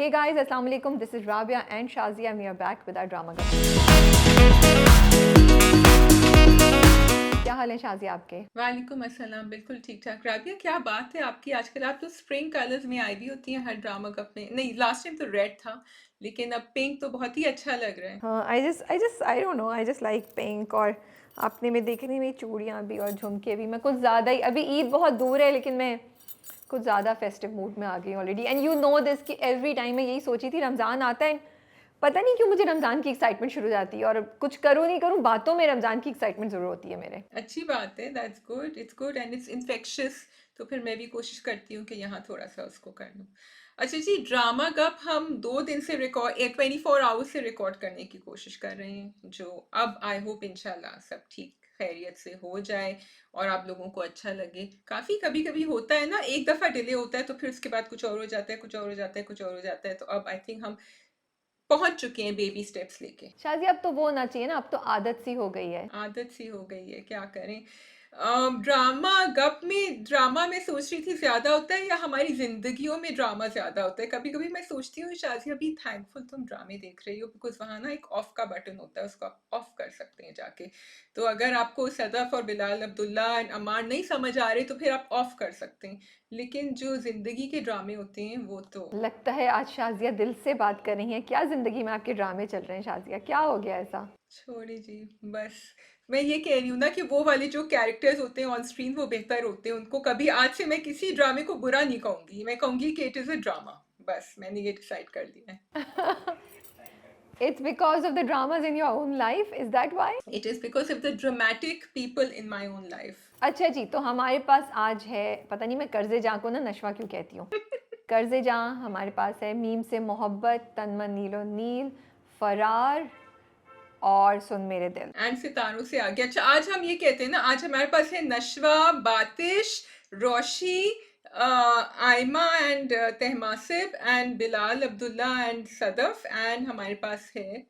Hey guys, Assalamu alaikum. This is Rabia and Shazia and we are back with our drama club. क्या हाल है शाजिया आपके? वालेकुम अस्सलाम। बिल्कुल ठीक ठाक। राबिया, क्या बात है आपकी आजकल? आप तो स्प्रिंग कलर्स में आई भी होती हैं हर ड्रामा कप में। नहीं, लास्ट टाइम तो रेड था, लेकिन अब पिंक तो बहुत ही अच्छा लग रहा है। हाँ, I don't know. I just like pink और आपने में देखे नहीं मेरी चूड़ियाँ भी और झुमके भी। मैं कुछ ज़्यादा ही अभी ईद बहुत दूर है लेकिन मैं कुछ ज़्यादा फेस्टिव मूड में आ गई already and you know this कि एवरी टाइम मैं यही सोची थी रमज़ान आता है, पता नहीं क्यों मुझे रमज़ान की एक्साइटमेंट शुरू हो जाती है और कुछ करूँ नहीं करूँ बातों में रमज़ान की एक्साइटमेंट ज़रूर होती है मेरे। अच्छी बात है, that's good, it's good and it's infectious. तो फिर मैं भी कोशिश करती हूँ कि यहाँ थोड़ा सा उसको कर लूँ। अच्छा जी, ड्रामा कप हम 2 दिन से रिकॉर्ड 24 आवर्स से रिकॉर्ड करने की कोशिश कर रहे हैं, जो अब आई होप इंशाल्लाह सब ठीक खैरियत से हो जाए और आप लोगों को अच्छा लगे। काफ़ी कभी कभी होता है ना, एक दफ़ा डिले होता है तो फिर उसके बाद कुछ और हो जाता है, कुछ और हो जाता है, कुछ और हो जाता है। तो अब आई थिंक हम पहुंच चुके हैं बेबी स्टेप्स लेके। शाजिया अब तो वो होना चाहिए ना, अब तो आदत सी हो गई है। आदत सी हो गई है, क्या करें। ड्रामा गप में ड्रामा में सोच रही थी ज्यादा होता है या हमारी जिंदगियों में ड्रामा ज्यादा होता है? कभी कभी मैं सोचती हूँ शाज़िया, बी थैंकफुल तुम ड्रामे देख रही हो, बिकॉज वहाँ ना एक ऑफ का बटन होता है, उसको आप ऑफ कर सकते हैं जाके। तो अगर आपको सदफ और बिलाल अब्दुल्ला एंड अमान नहीं समझ आ रहे तो फिर आप ऑफ कर सकते हैं। लेकिन जो जिंदगी के ड्रामे होते हैं वो तो लगता है आज शाजिया दिल से बात कर रही हैं। क्या ज़िंदगी में आपके ड्रामे चल रहे हैं शाजिया? क्या हो गया ऐसा? छोड़े जी। बस मैं ये कह रही हूँ ना कि वो वाले जो कैरेक्टर्स होते हैं ऑन स्क्रीन वो बेहतर होते हैं। उनको कभी आज से मैं किसी ड्रामे को बुरा नहीं कहूंगी, मैं कहूंगी कि इट इज अ ड्रामा। बस मैंने ये डिसाइड कर लिया है। It's because of the dramas in your own life, is that why? It is because of the dramatic people in my own life. अच्छा जी, तो हमारे पास आज है, पता नहीं मैं कर्ज़े जां को ना नशवा क्यों कहती हूँ। कर्ज़े जां हमारे पास है, मीम से मोहब्बत, तनमन नीलो नील, फरार और सुन मेरे दिल। एंड सितारों से आगे। अच्छा, आज हम ये कहते हैं ना, आज हमारे पास है Nashwa, Batish, Roshi, Ayma and Tahmasib and Bilal Abdullah and Sadaf, and हमारे पास है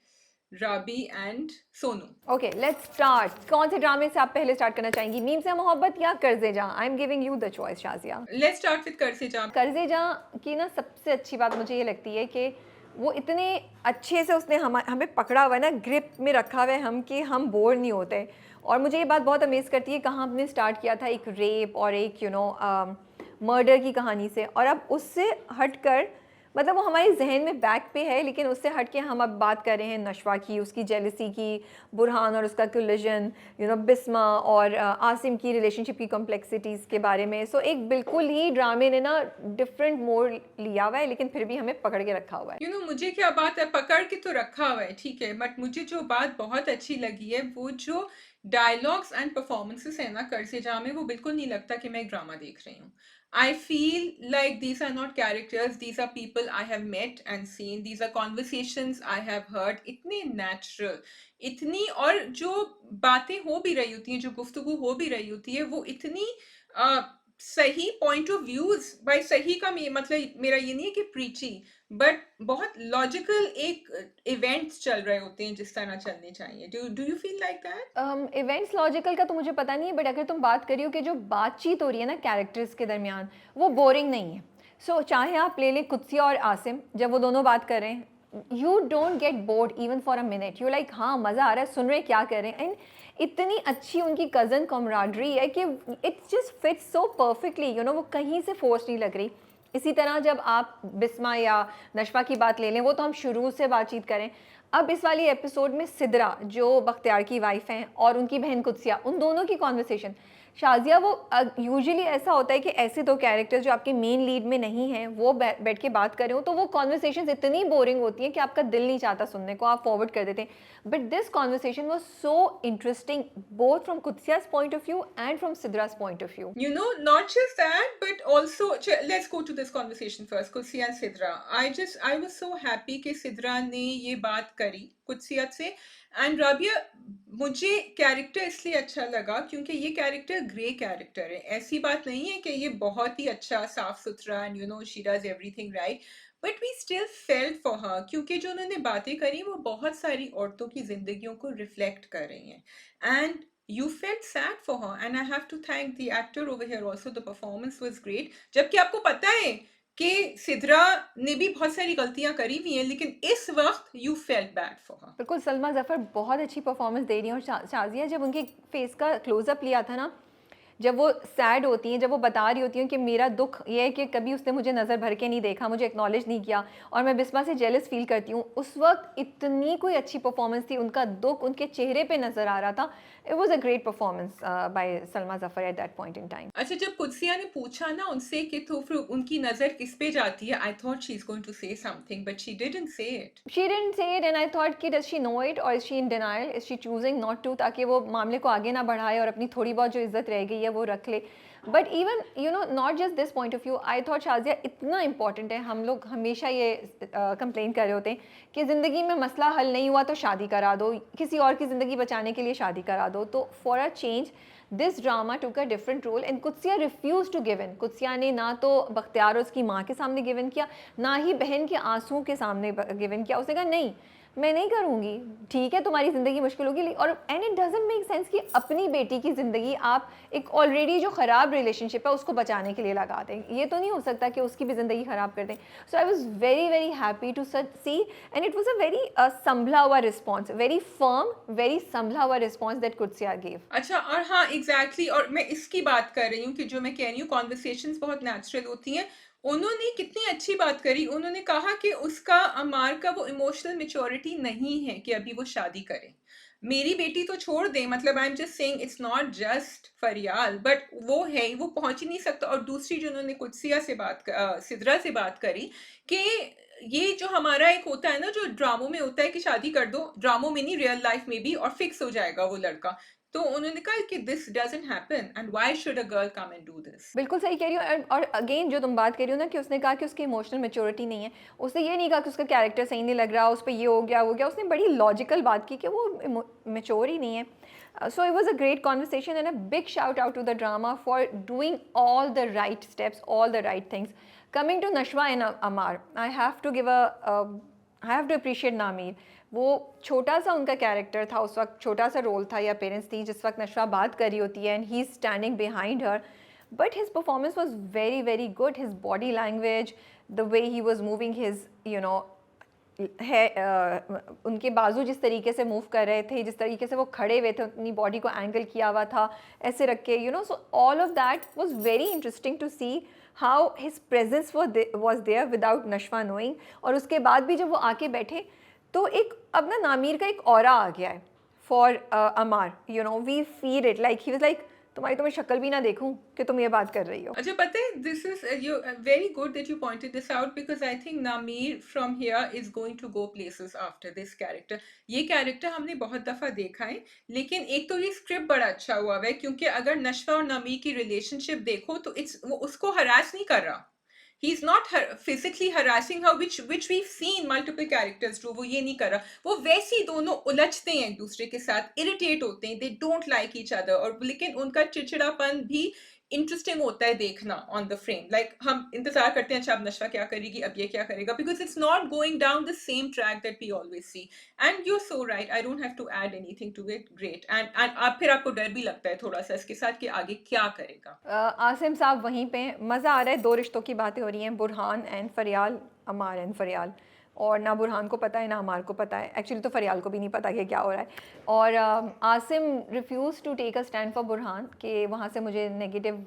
Rabi and Sonu. Okay let's start. कौन से ड्रामे से आप पहले स्टार्ट करना चाहेंगी, मीम से मोहब्बत या कर्ज़े जां? I am giving you the choice Shazia. Let's start with कर से जाम। कर्ज़े जां की ना सबसे अच्छी बात मुझे ये लगती है कि वो इतने अच्छे से उसने हमें पकड़ा हुआ है ना, ग्रिप में रखा हुआ है हम कि हम बोर नहीं होते। और मुझे ये बात बहुत अमेज़ करती है, कहाँ हमने स्टार्ट किया था एक रेप और एक मर्डर की कहानी से, और अब उससे हटकर मतलब वो हमारे जहन में बैक पे है लेकिन उससे हट के हम अब बात कर रहे हैं नशवा की, उसकी जेलसी की, बुरहान और उसका कोलिजन, बिस्मा और आसिम की रिलेशनशिप की कॉम्प्लेक्सिटीज़ के बारे में। सो एक बिल्कुल ही ड्रामे ने ना डिफरेंट मोड़ लिया हुआ है लेकिन फिर भी हमें पकड़ के रखा हुआ है। मुझे क्या बात है, पकड़ के तो रखा हुआ है ठीक है, बट मुझे जो बात बहुत अच्छी लगी है वो जो डायलॉग्स एंड परफॉर्मेंसेस है ना कर से जाम में, वो बिल्कुल नहीं लगता कि मैं एक ड्रामा देख रही हूँ। I feel like these are not characters, these are people I have met and seen, these are conversations I have heard, इतने नेचुरल, इतनी, और जो बातें हो भी रही होती हैं, जो गुफ्तगू हो भी रही होती है, वो इतनी सही पॉइंट ऑफ व्यूज। भाई सही का मतलब मेरा ये नहीं है कि प्रीची, बट बहुत लॉजिकल एक इवेंट्स चल रहे होते हैं जिस तरह चलने चाहिए। Do you feel like that? Events logical का तो मुझे पता नहीं है बट अगर तुम बात करी हो कि जो बातचीत हो रही है ना कैरेक्टर्स के दरमियान, वो बोरिंग नहीं है। चाहे आप ले लें कुत्सिया और आसिम, जब वो दोनों बात कर रहे हैं you don't get bored even for a minute, you like हाँ मज़ा आ रहा है, सुन रहे क्या कर रहे हैं। एंड इतनी अच्छी उनकी कज़न कॉमराडरी है कि it's just fits so perfectly, वो कहीं से फोर्स नहीं लग रही। इसी तरह जब आप बिस्मा या नशवा की बात ले लें, वो तो हम शुरू से बातचीत करें। अब इस वाली एपिसोड में सिद्रा जो बख्तियार की वाइफ हैं और उनकी बहन कुत्सिया, उन दोनों की कॉन्वर्सेशन, शाजिया वो यूजुअली ऐसा होता है कि ऐसे दो कैरेक्टर्स जो आपके मेन लीड में नहीं हैं वो बैठ के बात कर रहे हो तो वो कॉन्वर्सेशन इतनी बोरिंग होती हैं कि आपका दिल नहीं चाहता सुनने को, आप फॉरवर्ड कर देते हैं। But this conversation was so interesting both from Qudsia's point of view and from Sidra's point of view. Not just that, but also, let's go to this conversation first. Kutsia and Sidra. I was so happy कि सिद्रा ने ये बात करी कुत्सियत से। And Rabia, मुझे character इसलिए अच्छा लगा क्योंकि ये कैरेक्टर ग्रे कैरेक्टर है। ऐसी बात नहीं है कि ये बहुत ही अच्छा साफ सुथरा and she does everything right, but we still felt for her, क्योंकि जो उन्होंने बातें करी वो बहुत सारी औरतों की जिंदगियों को रिफ्लेक्ट कर रही हैं। And you felt sad for her, and I have to thank the actor over here also. The performance was great, जबकि आपको पता है कि सिद्रा ने भी बहुत सारी गलतियां करी हुई हैं, लेकिन इस वक्त you felt bad for her. बिल्कुल, सलमा ज़फ़र बहुत अच्छी परफॉर्मेंस दे रही हैं और शाज़िया जब उनके फेस का क्लोज़अप लिया था ना, जब वो सैड होती हैं, जब वो बता रही होती हैं कि मेरा दुःख ये है कि कभी उसने मुझे नज़र भर के नहीं देखा, मुझे एक्नॉलेज नहीं किया और मैं बिस्मा से जेलस फ़ील करती हूँ। उस वक़्त इतनी कोई अच्छी परफॉर्मेंस थी, उनका दुःख उनके चेहरे पे नज़र आ रहा था। It was a great performance by Salma Zafar at that point in time. अच्छा, जब कुदसिया ने पूछा ना उनसे कि तो फिर उनकी नजर किस पे जाती है, I thought she is going to say something but she didn't say it. She didn't say it and I thought कि does she know it or is she in denial? Is she choosing not to ताकि वो मामले को आगे ना बढ़ाए और अपनी थोड़ी बहुत जो इज्जत रह गई है वो रख ले। But even you know not just this point of view, I thought Shazia इतना इंपॉर्टेंट है। हम लोग हमेशा ये कंप्लेन कर रहे होते हैं कि ज़िंदगी में मसला हल नहीं हुआ तो शादी करा दो, किसी और की ज़िंदगी बचाने के लिए शादी करा दो। तो for a change this drama took a different role and Qudsia refuse to give in. Qudsia ने ना तो बख्तियार और उसकी माँ के सामने गिव इन किया, ना ही बहन के आंसुओं के सामने गिव इन किया। उसने कहा नहीं, मैं नहीं करूँगी, ठीक है तुम्हारी ज़िंदगी मुश्किल होगी और and it doesn't make sense कि अपनी बेटी की ज़िंदगी आप एक ऑलरेडी जो ख़राब रिलेशनशिप है उसको बचाने के लिए लगा दें। ये तो नहीं हो सकता कि उसकी भी ज़िंदगी ख़राब कर दें। So I was very very happy to see and it was a very संभला हुआ रिस्पॉन्स, वेरी फर्म, वेरी संभला हुआ रिस्पॉन्स दैट कुदसिया गेव। अच्छा, और हाँ एग्जैक्टली और मैं इसकी बात कर रही हूँ कि जो मैं कह रही हूँ कॉन्वर्सेशंस बहुत नेचुरल होती हैं। उन्होंने कितनी अच्छी बात करी, उन्होंने कहा कि उसका अमार का वो इमोशनल मेच्योरिटी नहीं है कि अभी वो शादी करे। मेरी बेटी तो छोड़ दें, मतलब I am just saying it's not just Fariyal, but वो है ही, वो पहुंच ही नहीं सकता। और दूसरी जो उन्होंने कुदसिया से सिद्रा से बात करी कि ये जो हमारा एक होता है ना, जो ड्रामों में होता है कि शादी कर दो, ड्रामों में नहीं रियल लाइफ में भी, और फिक्स हो जाएगा वो लड़का। तो उन्होंने कहा कि this doesn't happen and why should a girl come and do this. बिल्कुल सही कह रही हो और अगेन जो तुम बात कर रही हो ना कि उसने कहा कि उसकी इमोशनल मैच्योरिटी नहीं है, उसने ये नहीं कहा कि उसका कैरेक्टर सही नहीं लग रहा, उस पर ये हो गया वो गया। उसने बड़ी लॉजिकल बात की कि वो मैच्योर ही नहीं है। So it was a great conversation and a big shout out to the drama for doing all the right steps, all the right things. Coming to Nashwa and Ammar, I have to appreciate Namir. वो छोटा सा उनका character था उस वक्त, छोटा सा role था या पेरेंट्स थी जिस वक्त नशवा बात कर रही होती है and he is standing behind her, but his performance was very very good. His body language, the way he was moving his you know है उनके बाजू जिस तरीके से मूव कर रहे थे, जिस तरीके से वो खड़े हुए थे, अपनी बॉडी को एंगल किया हुआ था ऐसे रख के, you know, so all of that was very interesting to see how his presence was there without Nashwa knowing. और उसके बाद भी जब वो आके बैठे तो एक अब ना नामीर का एक ऑरा आ गया है for Ammar, you know, we feel it like he was like तुम्हारी तो मैं शक्ल भी ना देखूं कि तुम ये बात कर रही हो। अच्छा, पता है this is you very good that you pointed this out, because I think Namir from here is going to go places after this character. ये कैरेक्टर हमने बहुत दफा देखा है, लेकिन एक तो ये स्क्रिप्ट बड़ा अच्छा हुआ है, क्योंकि अगर नशवा और नामीर की रिलेशनशिप देखो तो इट्स वो उसको हरास नहीं कर रहा। He's not physically harassing her, which we've seen multiple characters do. वो ये नहीं कर रहा, वो वैसे ही दोनों उलझते हैं एक दूसरे के साथ, इरिटेट होते हैं, they don't like each other, और लेकिन उनका चिड़चिड़ापन भी इंटरेस्टिंग होता है देखना ऑन द फ्रेम। लाइक हम इंतजार करते हैं, अच्छा अब नशवा क्या करेगी, अब ये क्या करेगा, because it's not going down the same track that we always see. And you so right, I don't have to add anything to it, great. And आप फिर आपको डर भी लगता है थोड़ा सा इसके साथ कि आगे क्या करेगा। आसिम साहब वहीं पे, मज़ा आ रहा है। दो रिश्तों की बातें हो रही हैं, बुरहान एंड फरियाल, अमार एंड फरियाल। और ना बुरहान को पता है ना अमार को पता है, एक्चुअली तो फरियाल को भी नहीं पता कि क्या हो रहा है। और Asim refuse to take a stand for Burhan कि वहाँ से मुझे नेगेटिव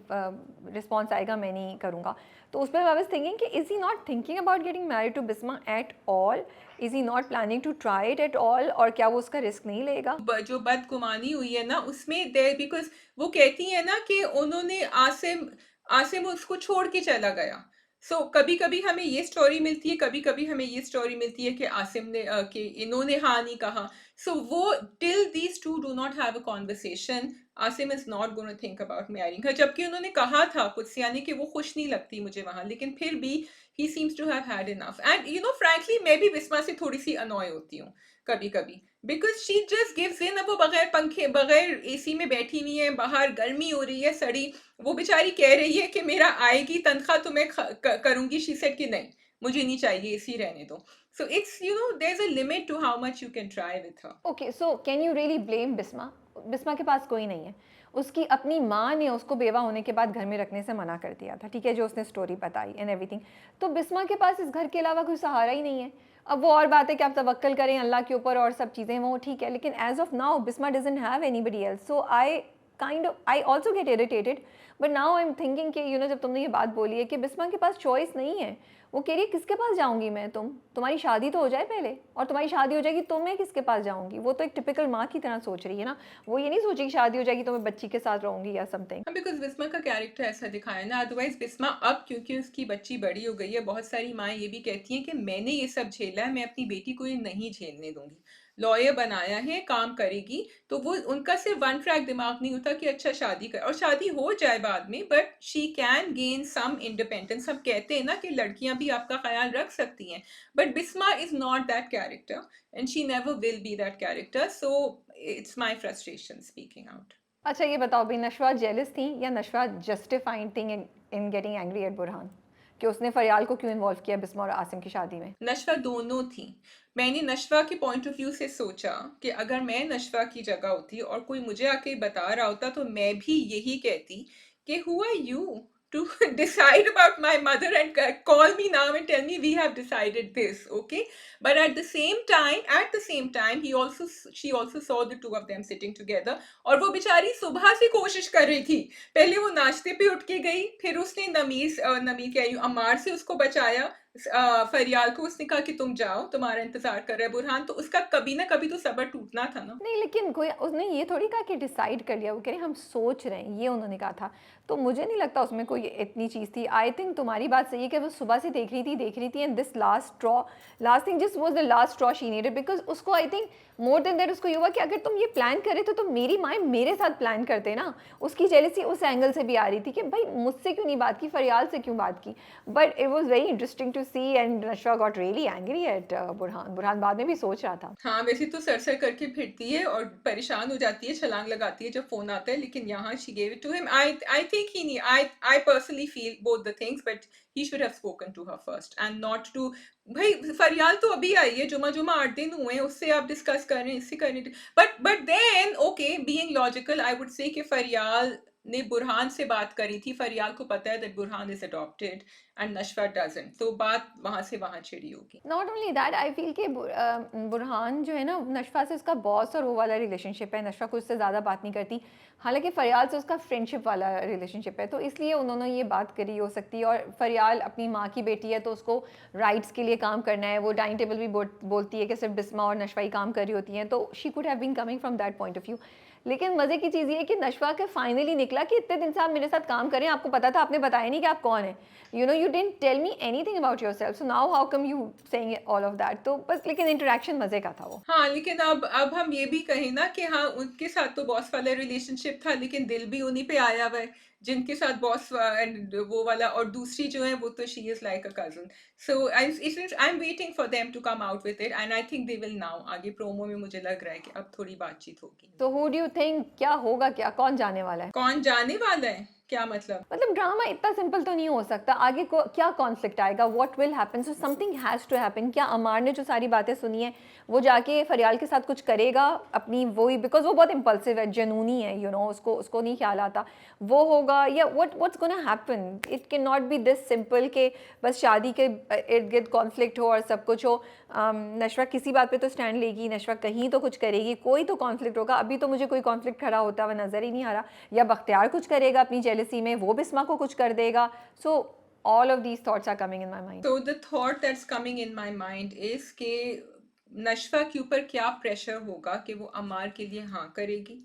रिस्पॉन्स आएगा, मैं नहीं करूँगा। तो उस पर आई वाज थिंकिंग कि is he not thinking about getting married to Bisma at all, is he not planning to try it at all, और क्या वो उसका रिस्क नहीं लेगा? जो बदगुमानी हुई है ना उसमें, देर बिकॉज वो कहती है ना कि उन्होंने आसिम आसिम उसको छोड़ के चला गया। सो कभी कभी हमें ये स्टोरी मिलती है, कभी कभी हमें ये स्टोरी मिलती है कि आसिम ने कि इन्होंने हाँ नहीं कहा। सो वो till these two do not have a conversation, Asim is not gonna think about marrying her. जबकि उन्होंने कहा था कुदसिया ने कि वो खुश नहीं लगती मुझे वहां, लेकिन फिर भी he seems to have had enough. And you know frankly मैं भी बिस्मा से थोड़ी सी अनॉय होती हूँ कभी कभी, बिकॉज शी जस्ट गिव्स इन। अब वो बगैर पंखे बगैर एसी में बैठी हुई है, बाहर गर्मी हो रही है सड़ी, वो बेचारी कह रही है कि मेरा आएगी तनख्वाह तो मैं करूंगी। शी सेड कि नहीं, मुझे नहीं चाहिए, एसी रहने दो। So it's you know there is a limit to how much you can try with her. Okay, so can you really blame Bisma? Bisma के पास कोई नहीं है। उसकी अपनी माँ ने उसको बेवा होने के बाद घर में रखने से मना कर दिया था, ठीक है, जो उसने स्टोरी बताई एंड एवरीथिंग। तो बिस्मा के पास इस घर के अलावा कोई सहारा ही नहीं है। अब वो और बात है कि आप तवक्कल करें अल्लाह के ऊपर और सब चीज़ें, वो ठीक है, लेकिन as of now Bisma doesn't have anybody else. So I also get irritated, but now I am thinking कि जब तुमने ये बात बोली है कि बिस्मा के पास चॉइस नहीं है, वो कह रही है किसके पास जाऊंगी मैं, तुम्हारी शादी तो हो जाए पहले, और तुम्हारी शादी हो जाएगी तो मैं किसके पास जाऊंगी। वो तो एक टिपिकल माँ की तरह सोच रही है ना, वो ये नहीं सोची कि शादी हो जाएगी तो मैं बच्ची के साथ रहूंगी या समथिंग। हाँ, बिकॉज बिस्मा का कैरेक्टर ऐसा दिखाया है ना। अदरवाइज बिस्मा अब क्योंकि उसकी बच्ची बड़ी हो गई है, बहुत सारी माएँ ये भी कहती हैं कि मैंने ये सब झेला है, मैं अपनी बेटी को ये नहीं झेलने दूंगी। लॉयर बनाया है, काम करेगी, तो वो उनका सिर्फ वन ट्रैक दिमाग नहीं होता कि अच्छा शादी कर, और शादी हो जाए बाद में, but she can gain some independence. हम कहते हैं ना कि लड़कियां भी आपका ख्याल रख सकती हैं, but Bisma is not that character and she never will be that character. So it's my frustration speaking out. अच्छा ये बताओ भाई, नशवा जेलस थी या Nashwa justifying thing in getting angry at Burhan कि उसने फरियाल को क्यों इन्वॉल्व किया बिस्मा और आसिम की शादी में? नशवा दोनों थी। मैंने नशवा के पॉइंट ऑफ व्यू से सोचा कि अगर मैं नशवा की जगह होती और कोई मुझे आके बता रहा होता तो मैं भी यही कहती कि who are you to decide about my mother and call me now and tell me we have decided this, okay? But at the same time she also saw the two of them sitting together, और वो बेचारी सुबह से कोशिश कर रही थी। पहले वो नाश्ते पे उठ के गई, फिर उसने नमीर कह रही हूँ अम्मार से उसको बचाया। फरियाल को उसने कहा कि तुम जाओ, तुम्हारा इंतजार कर रहा है बुरहान। तो उसका कभी ना कभी तो सब्र टूटना था ना। नहीं, लेकिन कोई उसने ये थोड़ी कहा कि डिसाइड कर लिया, वो कह रहे हम सोच रहे हैं, ये उन्होंने कहा था। तो मुझे नहीं लगता उसमें कोई इतनी चीज़ थी। आई थिंक तुम्हारी बात सही है कि वो सुबह से देख रही थी एंड दिस लास्ट थिंग जिस was the last straw she needed, because उसको I think more than that उसको ये हुआ कि अगर तुम ये प्लान करे तो तुम मेरी माँ मेरे साथ प्लान करते ना। उसकी जेलसी उस एंगल से भी आ रही थी कि भाई मुझसे क्यों नहीं बात की, फरियाल से क्यों बात की। But it was very interesting to see and Nashwa got really angry at Burhan बाद में भी सोच रहा था। हाँ, वैसे तो सर करके फिरती है और परेशान हो जाती है, छलांग लगाती है जब फोन आता है, लेकिन यहाँ she gave it to him. I think he नहीं, I personally feel both the things, but he should have spoken to her first and not to. भाई फरियाल तो अभी आई है, जुमा 8 दिन हुए हैं, उससे आप डिस्कस कर रहे हैं, इससे कर रहे हैं। But then okay, being logical I would say कि फरियाल ने बुरहान से बात करी थी, फरियाल को पता है that Burhan is adopted and Nashwa doesn't, तो बात वहां से वहां छिड़ी होगी। Not only that, I feel कि बुरहान जो है ना, नशफा से उसका बॉस और वो वाला रिलेशनशिप है। नशफा को उससे ज़्यादा बात नहीं करती, हालांकि फरियाल से उसका फ्रेंडशिप वाला रिलेशनशिप है, तो इसलिए उन्होंने ये बात करी हो सकती है। और फरियाल अपनी माँ की बेटी है तो उसको राइट्स के लिए काम करना है। वो डाइनिंग टेबल भी बोलती है कि सिर्फ बिस्मा और नशवा ही काम कर रही होती हैं, तो she could have been coming from that point of view. लेकिन मज़े की चीज़ ये है कि नशवा के फाइनली निकला कि इतने दिन से आप मेरे साथ काम करें, आपको पता था, आपने बताया नहीं कि आप कौन है। You didn't tell me anything about yourself, so now how come you saying all of that. तो बस, लेकिन इंटरेक्शन मज़े का था वो। हाँ, लेकिन अब हम ये भी कहें ना कि हाँ, उनके साथ तो बॉस वाला रिलेशनशिप था, लेकिन दिल भी उन्हीं पे आया हुआ है जिनके साथ बॉस एंड वो वाला, और दूसरी जो है वो तो she is like a cousin. So I am waiting for them to come out with it and I think they will now. आगे प्रोमो में मुझे लग रहा है कि अब थोड़ी बातचीत होगी। तो हु डू यू थिंक, क्या होगा, क्या कौन जाने वाला है? कौन जाने वाला है, क्या मतलब? मतलब ड्रामा इतना सिंपल तो नहीं हो सकता। आगे को क्या कॉन्फ्लिक्ट आएगा, what will happen, so something has to happen. क्या अमार ने जो सारी बातें सुनी है वो जाके फरियाल के साथ कुछ करेगा अपनी, वही बिकॉज वो बहुत इम्पल्सिव है, जनूनी है, उसको नहीं ख्याल आता, वो होगा, या what's gonna happen. It can not be this simple कि बस शादी के इर्द गिर्द कॉन्फ्लिक्ट हो और सब कुछ हो। नशवा किसी बात पे तो स्टैंड लेगी, नशवा कहीं तो कुछ करेगी, कोई तो कॉन्फ्लिक्ट होगा। अभी तो मुझे कोई कॉन्फ्लिक्ट खड़ा होता हुआ नज़र ही नहीं आ रहा। या बख्तियार कुछ करेगा अपनी जेलसी में, वो बिस्मा को कुछ कर देगा। सो all of these thoughts are coming in my mind. So the thought that's coming in my mind is कि नशवा के ऊपर क्या प्रेशर होगा कि वो अमार के लिए हाँ करेगी।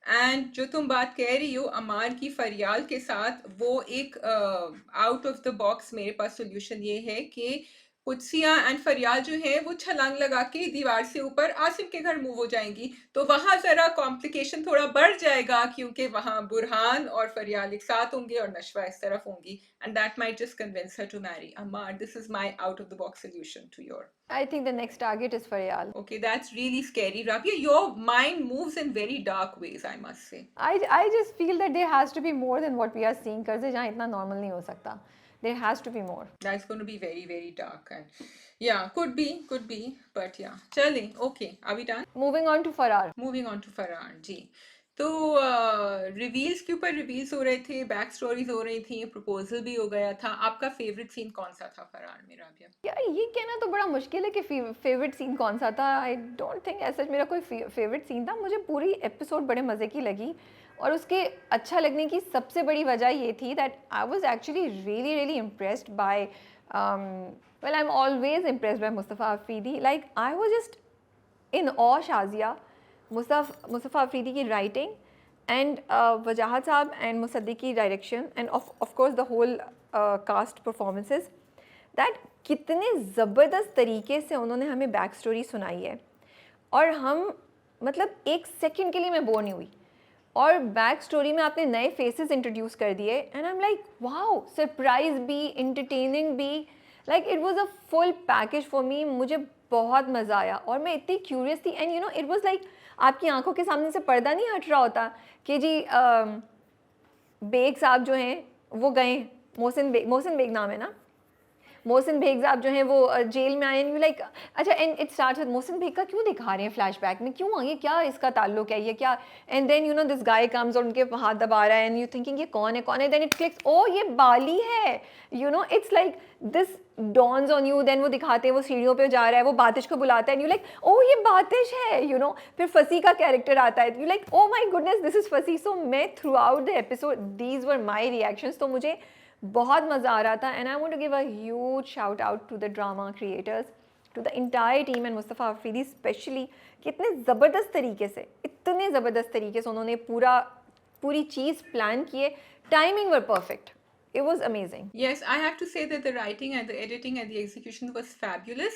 एंड जो तुम बात कह रही हो अमार की फरियाल के साथ, वो एक आउट ऑफ द बॉक्स मेरे पास सोल्यूशन ये है कि कुत्सिया एंड फरियाल जो है वो छलांग लगा के दीवार से ऊपर आसिम के घर मूव हो जाएंगी, तो वहां जरा कॉम्प्लिकेशन थोड़ा बढ़ जाएगा, क्योंकि वहां बुरहान और फरियाल एक साथ होंगे और नशवा इस तरफ होंगी, and that might just convince her to marry Ammar. This is my out of the box solution to your. I think the next target is Faryal. Okay, that's really scary, Rabia. Your mind moves in very dark ways, I must say. I just feel that there has to be more than what we are seeing, कर्जे जहाँ इतना normal नहीं हो सकता। There has to be more. That's going to be very, very dark. And yeah, could be, but yeah. चलें, okay. Are we done? Moving on to Farrar. Moving on to Farhan ji. तो reveals के ऊपर reveals हो रहे थे, back stories हो रही थी, प्रपोजल भी हो गया था। आपका फेवरेट सीन कौन सा था फरहान में, राबिया? यार ये कहना तो बड़ा मुश्किल है कि फेवरेट सीन कौन सा था। आई डोंट थिंक ऐसा मेरा कोई फेवरेट सीन था। मुझे पूरी एपिसोड बड़े मज़े की लगी और उसके अच्छा लगने की सबसे बड़ी वजह ये थी that I was actually really really impressed by well I am always impressed by Mustafa Afridi. Like I was just in awe Shazia Mustafa Afridi की writing and Wajahat sahab and Musaddiq की direction and of course the whole cast performances that कितने ज़बरदस्त तरीके से उन्होंने हमें back story सुनाई है और हम मतलब एक सेकंड के लिए मैं बोर नहीं हुई। और बैक स्टोरी में आपने नए फेसेस इंट्रोड्यूस कर दिए and I am like wow, surprise भी, इंटरटेनिंग भी, like it was a full package for me. मुझे बहुत मज़ा आया और मैं इतनी क्यूरियस थी and you no it was like आपकी आंखों के सामने से पर्दा नहीं हट रहा होता कि जी बेग साहब जो हैं वो गए, मोहसिन बेग नाम है ना, मोहसिन बेग साहब जो हैं वो जेल में आए एंड यू लाइक अच्छा and it starts with Mohsin Baig का क्यों दिखा रहे हैं फ्लैशबैक में, क्यों आगे, क्या इसका ताल्लुक है, ये क्या, and then you know this guy comes और उनके हाथ दबा रहा है एंड यू थिंकिंग ये कौन है, देन इट क्लिक्स ओ ये बाली है, you know it's like this dawns on you. देन वो दिखाते हैं वो सीढ़ियों पे जा रहा है, वो बातिश को बुलाता है एंड यू लाइक ओ ये बातिश है, यू नो फिर फसी का कैरेक्टर आता है, you like oh my goodness this is Fussi. So मैं throughout the episode these were my reactions. तो मुझे बहुत मज़ा आ रहा था and I want to give a huge shout out to the drama creators, to the entire team and Mustafa Afridi specially, कितने ज़बरदस्त तरीके से, इतने ज़बरदस्त तरीके से उन्होंने पूरी चीज़ प्लान किए, timing were perfect, it was amazing. Yes, I have to say that the writing and the editing and the execution was fabulous.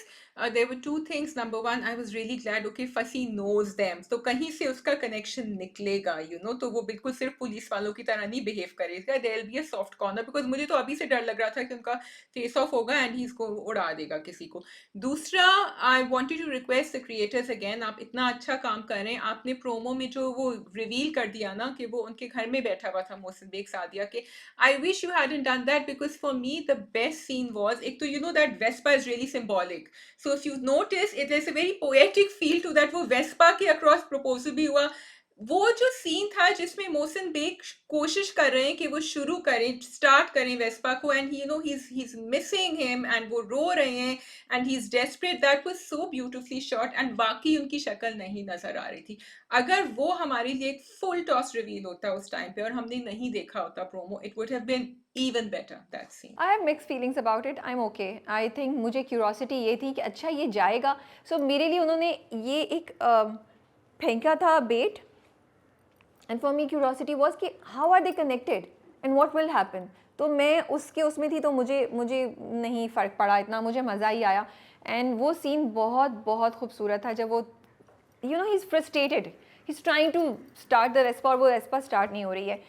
There were two things. Number one, I was really glad, okay, Fasi knows them. तो कहीं से उसका connection निकलेगा, you know, तो वो बिल्कुल सिर्फ police वालों की तरह नहीं behave करेगा. There will be a soft corner because मुझे तो अभी से डर लग रहा था कि उनका face off होगा and he इसको उड़ा देगा किसी को. दूसरा, I wanted to request the creators again, आप इतना अच्छा काम कर रहे हैं, आपने प्रोमो में जो वो reveal कर दिया ना कि वो उनके घर में बैठा हुआ था मोहसिन बेग सादिया के, I wish you hadn't done that because for me the best scene was, एक तो you know that Vespa is really symbolic. So if you notice, it is a very poetic feel to that. वो Vespa के across proposal भी हुआ. वो जो scene था जिसमें मोहसिन बेग कोशिश कर रहे हैं कि वो शुरू करें, स्टार्ट करें वेस्पा को, and you know he is missing him and वो रो रहे हैं and he is desperate, that was so beautifully shot and बाकी उनकी शक्ल नहीं नजर आ रही थी। अगर वो हमारे लिए एक फुल टॉस रिवील होता उस टाइम पे और हमने नहीं देखा होता promo, it would have been even better that scene. I have mixed feelings about it. I'm okay. I think मुझे curiosity ये थी कि अच्छा ये जाएगा, so मेरे लिए उन्होंने ये एक फेंका था bait and for me curiosity was कि how are they connected and what will happen. तो मैं उसमें थी तो मुझे नहीं फ़र्क पड़ा इतना, मुझे मज़ा ही आया एंड वो सीन बहुत खूबसूरत था जब वो you know he is frustrated, he is trying to start the Vespa और वो रेस्पा स्टार्ट नहीं हो रही है।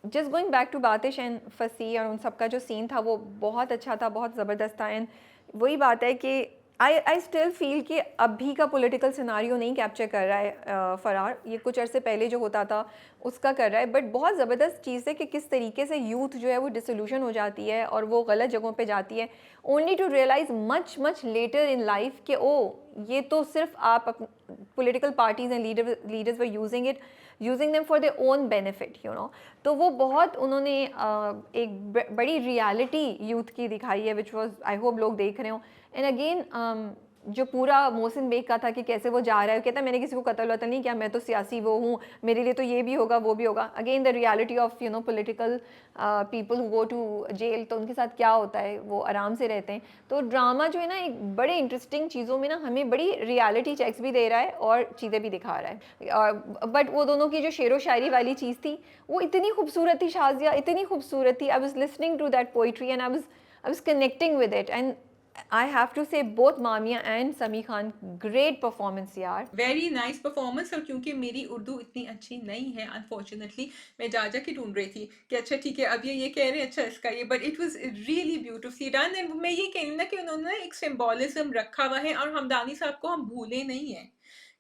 Just going back to Batish and Fasi और उन सब का जो सीन था वो बहुत अच्छा था, बहुत ज़बरदस्त था एंड वही बात है कि आई स्टिल फील कि अभी का पॉलिटिकल सिनारियो नहीं कैप्चर कर रहा है फरार, ये कुछ अरसे पहले जो होता था उसका कर रहा है, बट बहुत ज़बरदस्त चीज़ है कि किस तरीके से यूथ जो है वो डिसोल्यूशन हो जाती है और वो गलत जगहों पे जाती है, only to realise much later in life कि ओ ये तो सिर्फ आप political parties and leaders were using them for their own benefit, you know. तो वो बहुत उन्होंने एक बड़ी रियलिटी यूथ की दिखाई है, विच वॉज आई होप लोग देख रहे हो। एंड अगेन जो पूरा मोहसिन बेग का था कि कैसे वो जा रहा है, कहता है मैंने किसी को कत्ल वतल नहीं किया, मैं तो सियासी वो हूँ, मेरे लिए तो ये भी होगा वो भी होगा। Again the reality of you know political people who go to jail, तो उनके साथ क्या होता है, वो आराम से रहते हैं। तो ड्रामा जो है ना एक बड़े इंटरेस्टिंग चीज़ों में ना हमें बड़ी रियलिटी चेक्स भी दे रहा है और चीज़ें भी दिखा रहा है। बट वो दोनों की जो शेरो शायरी वाली चीज़ थी वो इतनी खूबसूरत थी शाजिया, इतनी खूबसूरत थी। I was listening to that poetry and I was connecting with it and I have to say both Mamiya and Sami Khan great performance यार। Very nice performance। और क्योंकि मेरी उर्दू इतनी अच्छी नहीं है अनफॉर्चुनेटली, मैं जा के ढूंढ रही थी कि अच्छा ठीक है अब ये कह रहे हैं अच्छा इसका ये, but it was really beautifully done. And मैं ये कह रही हूँ ना कि उन्होंने एक सिंबॉलिज्म रखा हुआ है और हमदानी साहब को हम भूले नहीं हैं,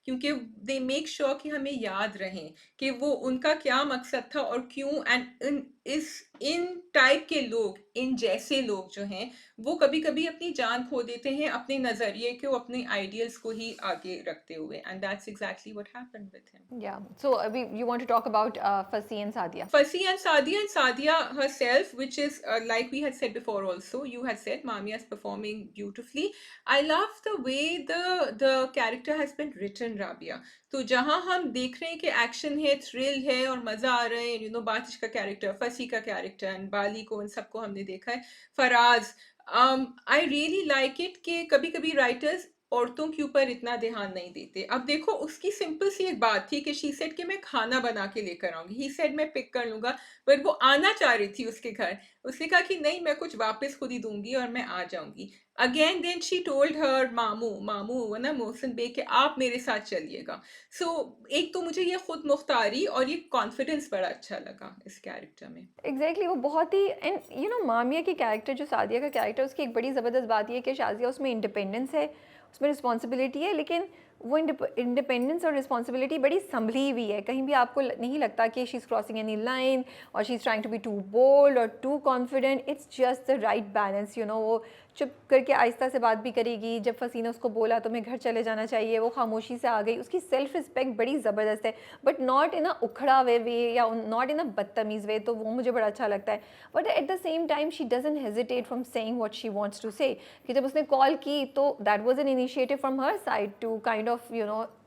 क्योंकि दे मेक श्योर कि हमें याद रहें कि वो उनका क्या मकसद था और क्यों, एंड इस इन टाइप के लोग, इन जैसे लोग जो हैं, वो कभी-कभी अपनी जान खो देते हैं अपने नज़रिए को, अपने आइडियल्स को ही आगे रखते हुए, and that's exactly what happened with him. Yeah. So you want to talk about Fasi and Sadia? Fasi and Sadia herself, which is like we had said before also, you had said Mamiya is performing beautifully. I love the way the character has been written, Rabia. तो जहाँ हम देख रहे हैं कि action है, thrill है और मज़ा आ रहा है, बातिश का कैरेक्टर, फसी का कैरेक्टर एंड बाली को, इन सबको हमने देखा है, Faraz. I really like it कि कभी कभी राइटर्स औरतों के ऊपर इतना ध्यान नहीं देते. अब देखो, उसकी सिंपल सी एक बात थी कि शी सेड कि मैं खाना बना के लेकर आऊंगी, ही सेड मैं पिक कर लूंगा, पर वो आना चाह रही थी उसके घर. उसने कहा कि नहीं, मैं कुछ वापस खुद ही दूंगी और मैं आ जाऊंगी. Again then she told her मामू मामू ना मोहसिन बे कि आप मेरे साथ चलिएगा. सो एक तो मुझे ये खुद मुख्तारी और ये कॉन्फिडेंस बड़ा अच्छा लगा इस कैरेक्टर में. एग्जैक्टली वो बहुत ही, एंड मामिया की कैरेक्टर, जो सादिया का कैरेक्टर, उसकी एक बड़ी ज़बरदस्त बात ये है कि शाजिया उसमें इंडिपेंडेंस है, उसमें रिस्पॉन्सिबिलिटी है, लेकिन वो इंडिपेंडेंस और रिस्पॉन्सिबिलिटी बड़ी संभली हुई है. कहीं भी आपको नहीं लगता कि she is crossing any line और she is trying to be too bold और too confident. It's just the right balance. वो चुप करके आहिस्ता से बात भी करेगी. जब फसी ने उसको बोला तुम्हें घर चले जाना चाहिए, वो खामोशी से आ गई. उसकी सेल्फ रिस्पेक्ट बड़ी ज़बरदस्त है, बट नॉट इन अ उखड़ा वे या नॉट इन अ बदतमीज़ वे. तो वो मुझे बड़ा अच्छा लगता है. But at the same time she doesn't hesitate from saying what she wants to say. कि जब उसने कॉल की तो that was an initiative from her side to kind of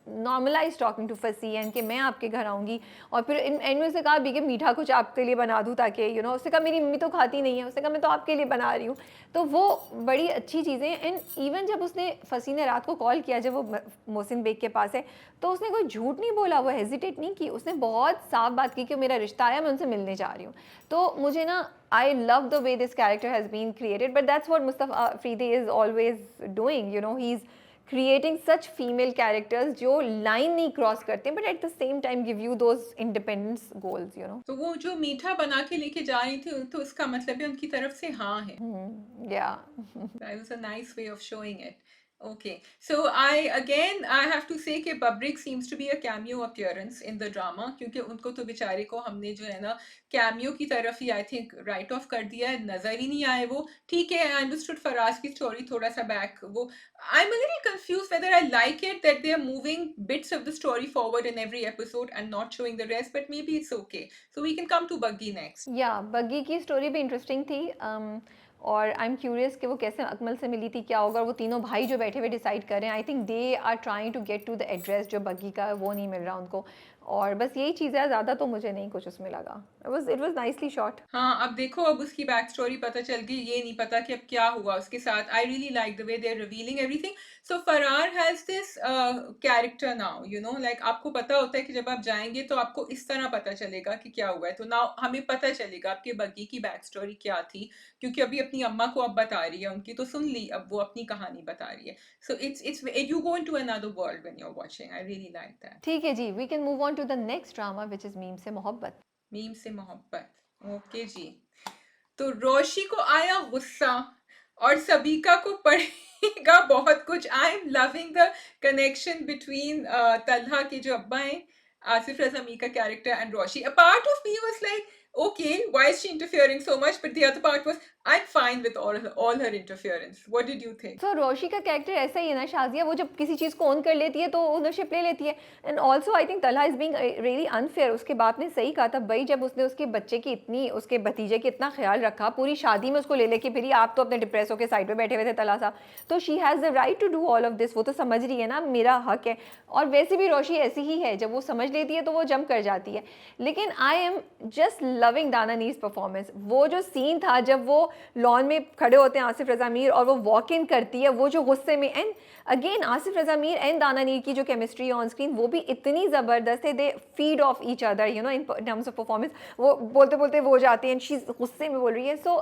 normalise talking to Fussi and कि मैं आपके घर आऊँगी. और फिर एंड में उसने कहा भी कि मीठा कुछ आपके लिए बना दूँ ताकि उसने कहा मेरी मम्मी तो खाती नहीं है, उसने कहा मैं तो आपके लिए बना रही हूँ. तो वो बड़ी अच्छी चीज़ें. एंड इवन जब उसने फसी ने रात को कॉल किया जब वो मोहसिन बेग के पास है, तो उसने कोई झूठ नहीं बोला, वो हेजिटेट नहीं की. उसने बहुत साफ बात की कि मेरा रिश्ता आया, मैं उनसे मिलने जा रही हूँ. तो मुझे I love the way this character has been created. But that's what Mustafa Afridi is always doing. He is creating such female characters जो लाइन नहीं क्रॉस करते, but at the same time give you those independence goals. तो वो जो मीठा बना के लेके जा रही थी, तो उसका मतलब है उनकी तरफ से हाँ है. या That was a nice way of showing it. Okay, so I have to say कि Babrik seems to be a cameo appearance in the drama, क्योंकि उनको तो बेचारे को हमने जो है ना कैमियो की तरफ ही आई थिंक राइट ऑफ कर दिया है, नजर ही नहीं आए वो. ठीक है, आई अंडरस्टूड फराज की स्टोरी थोड़ा सा बैक वो. I am a little confused whether I like it that they are moving bits of the story forward in every episode and not showing the rest, but maybe it's okay. So we can come to Buggy next. या बग्गी की story भी interesting थी. और I am curious कि वो कैसे अकमल से मिली थी, क्या होगा. वो तीनों भाई जो बैठे हुए डिसाइड कर रहे हैं, I think they are trying to get to the address जो बग्गी का वो नहीं मिल रहा उनको. और बस यही चीज़ है, ज़्यादा तो मुझे नहीं कुछ उसमें लगा. It was nicely shot. हाँ, अब देखो, अब उसकी बैक स्टोरी पता चल गई, ये नहीं पता कि अब क्या हुआ उसके साथ. I really like the way they are revealing everything. So Farar has this character now, like आपको पता होता है कि जब आप जाएंगे तो आपको इस तरह पता चलेगा कि क्या हुआ है. तो नाउ हमें पता चलेगा आपके बग्गी की बैक स्टोरी क्या थी, क्योंकि अभी अपनी अम्मा को अब बता रही है, उनकी तो सुन ली, अब वो अपनी कहानी बता रही है. So it's you go into another world when you are watching. I really like that. ठीक है जी, we can move on to the next drama which is Meem Se Mohabbat. Meem Se Mohabbat. Okay जी. तो रोशी को आया गुस्सा और सबीका को पड़ेगा बहुत कुछ. I am loving the connection between Talha के जो अब्बा हैं, आसिफ रजा मीर का character, and Roshi. A part of me was like, okay, why is she interfering so much? But the other part was, I'm fine with all her interference. What did you think? तो रोशी का character ऐसा ही है ना शाजिया, वो जब किसी चीज़ को own कर लेती है तो ओनरशिप ले लेती है. And also I think Talha is being really unfair. उसके बाप ने सही कहा था भाई, जब उसने उसके बच्चे की इतनी, उसके भतीजे की इतना ख्याल रखा, पूरी शादी में उसको ले लेके फिरी, आप तो अपने डिप्रेस होकर साइड पे बैठे हुए थे तलहा साहब. तो she has the right to do all of this. वो तो समझ रही है ना मेरा हक है. और वैसे भी रोशी ऐसी ही है, जब वो समझ लेती है तो वो जंप कर जाती है. लेकिन आई एम जस्ट लविंग दाना नीज़ परफॉर्मेंस. वो जो सीन था जब वो लॉन में खड़े होते हैं आसिफ रजा मीर और वो वॉक इन करती है, वो जो गुस्से में, and again Asif Raza Mir and दाना नीर की जो केमिस्ट्री ऑन स्क्रीन वो भी इतनी ज़बरदस्त है. They feed of each other in terms of performance. वो बोलते बोलते वो जाती हैं, शी गुस्से में बोल रही है. सो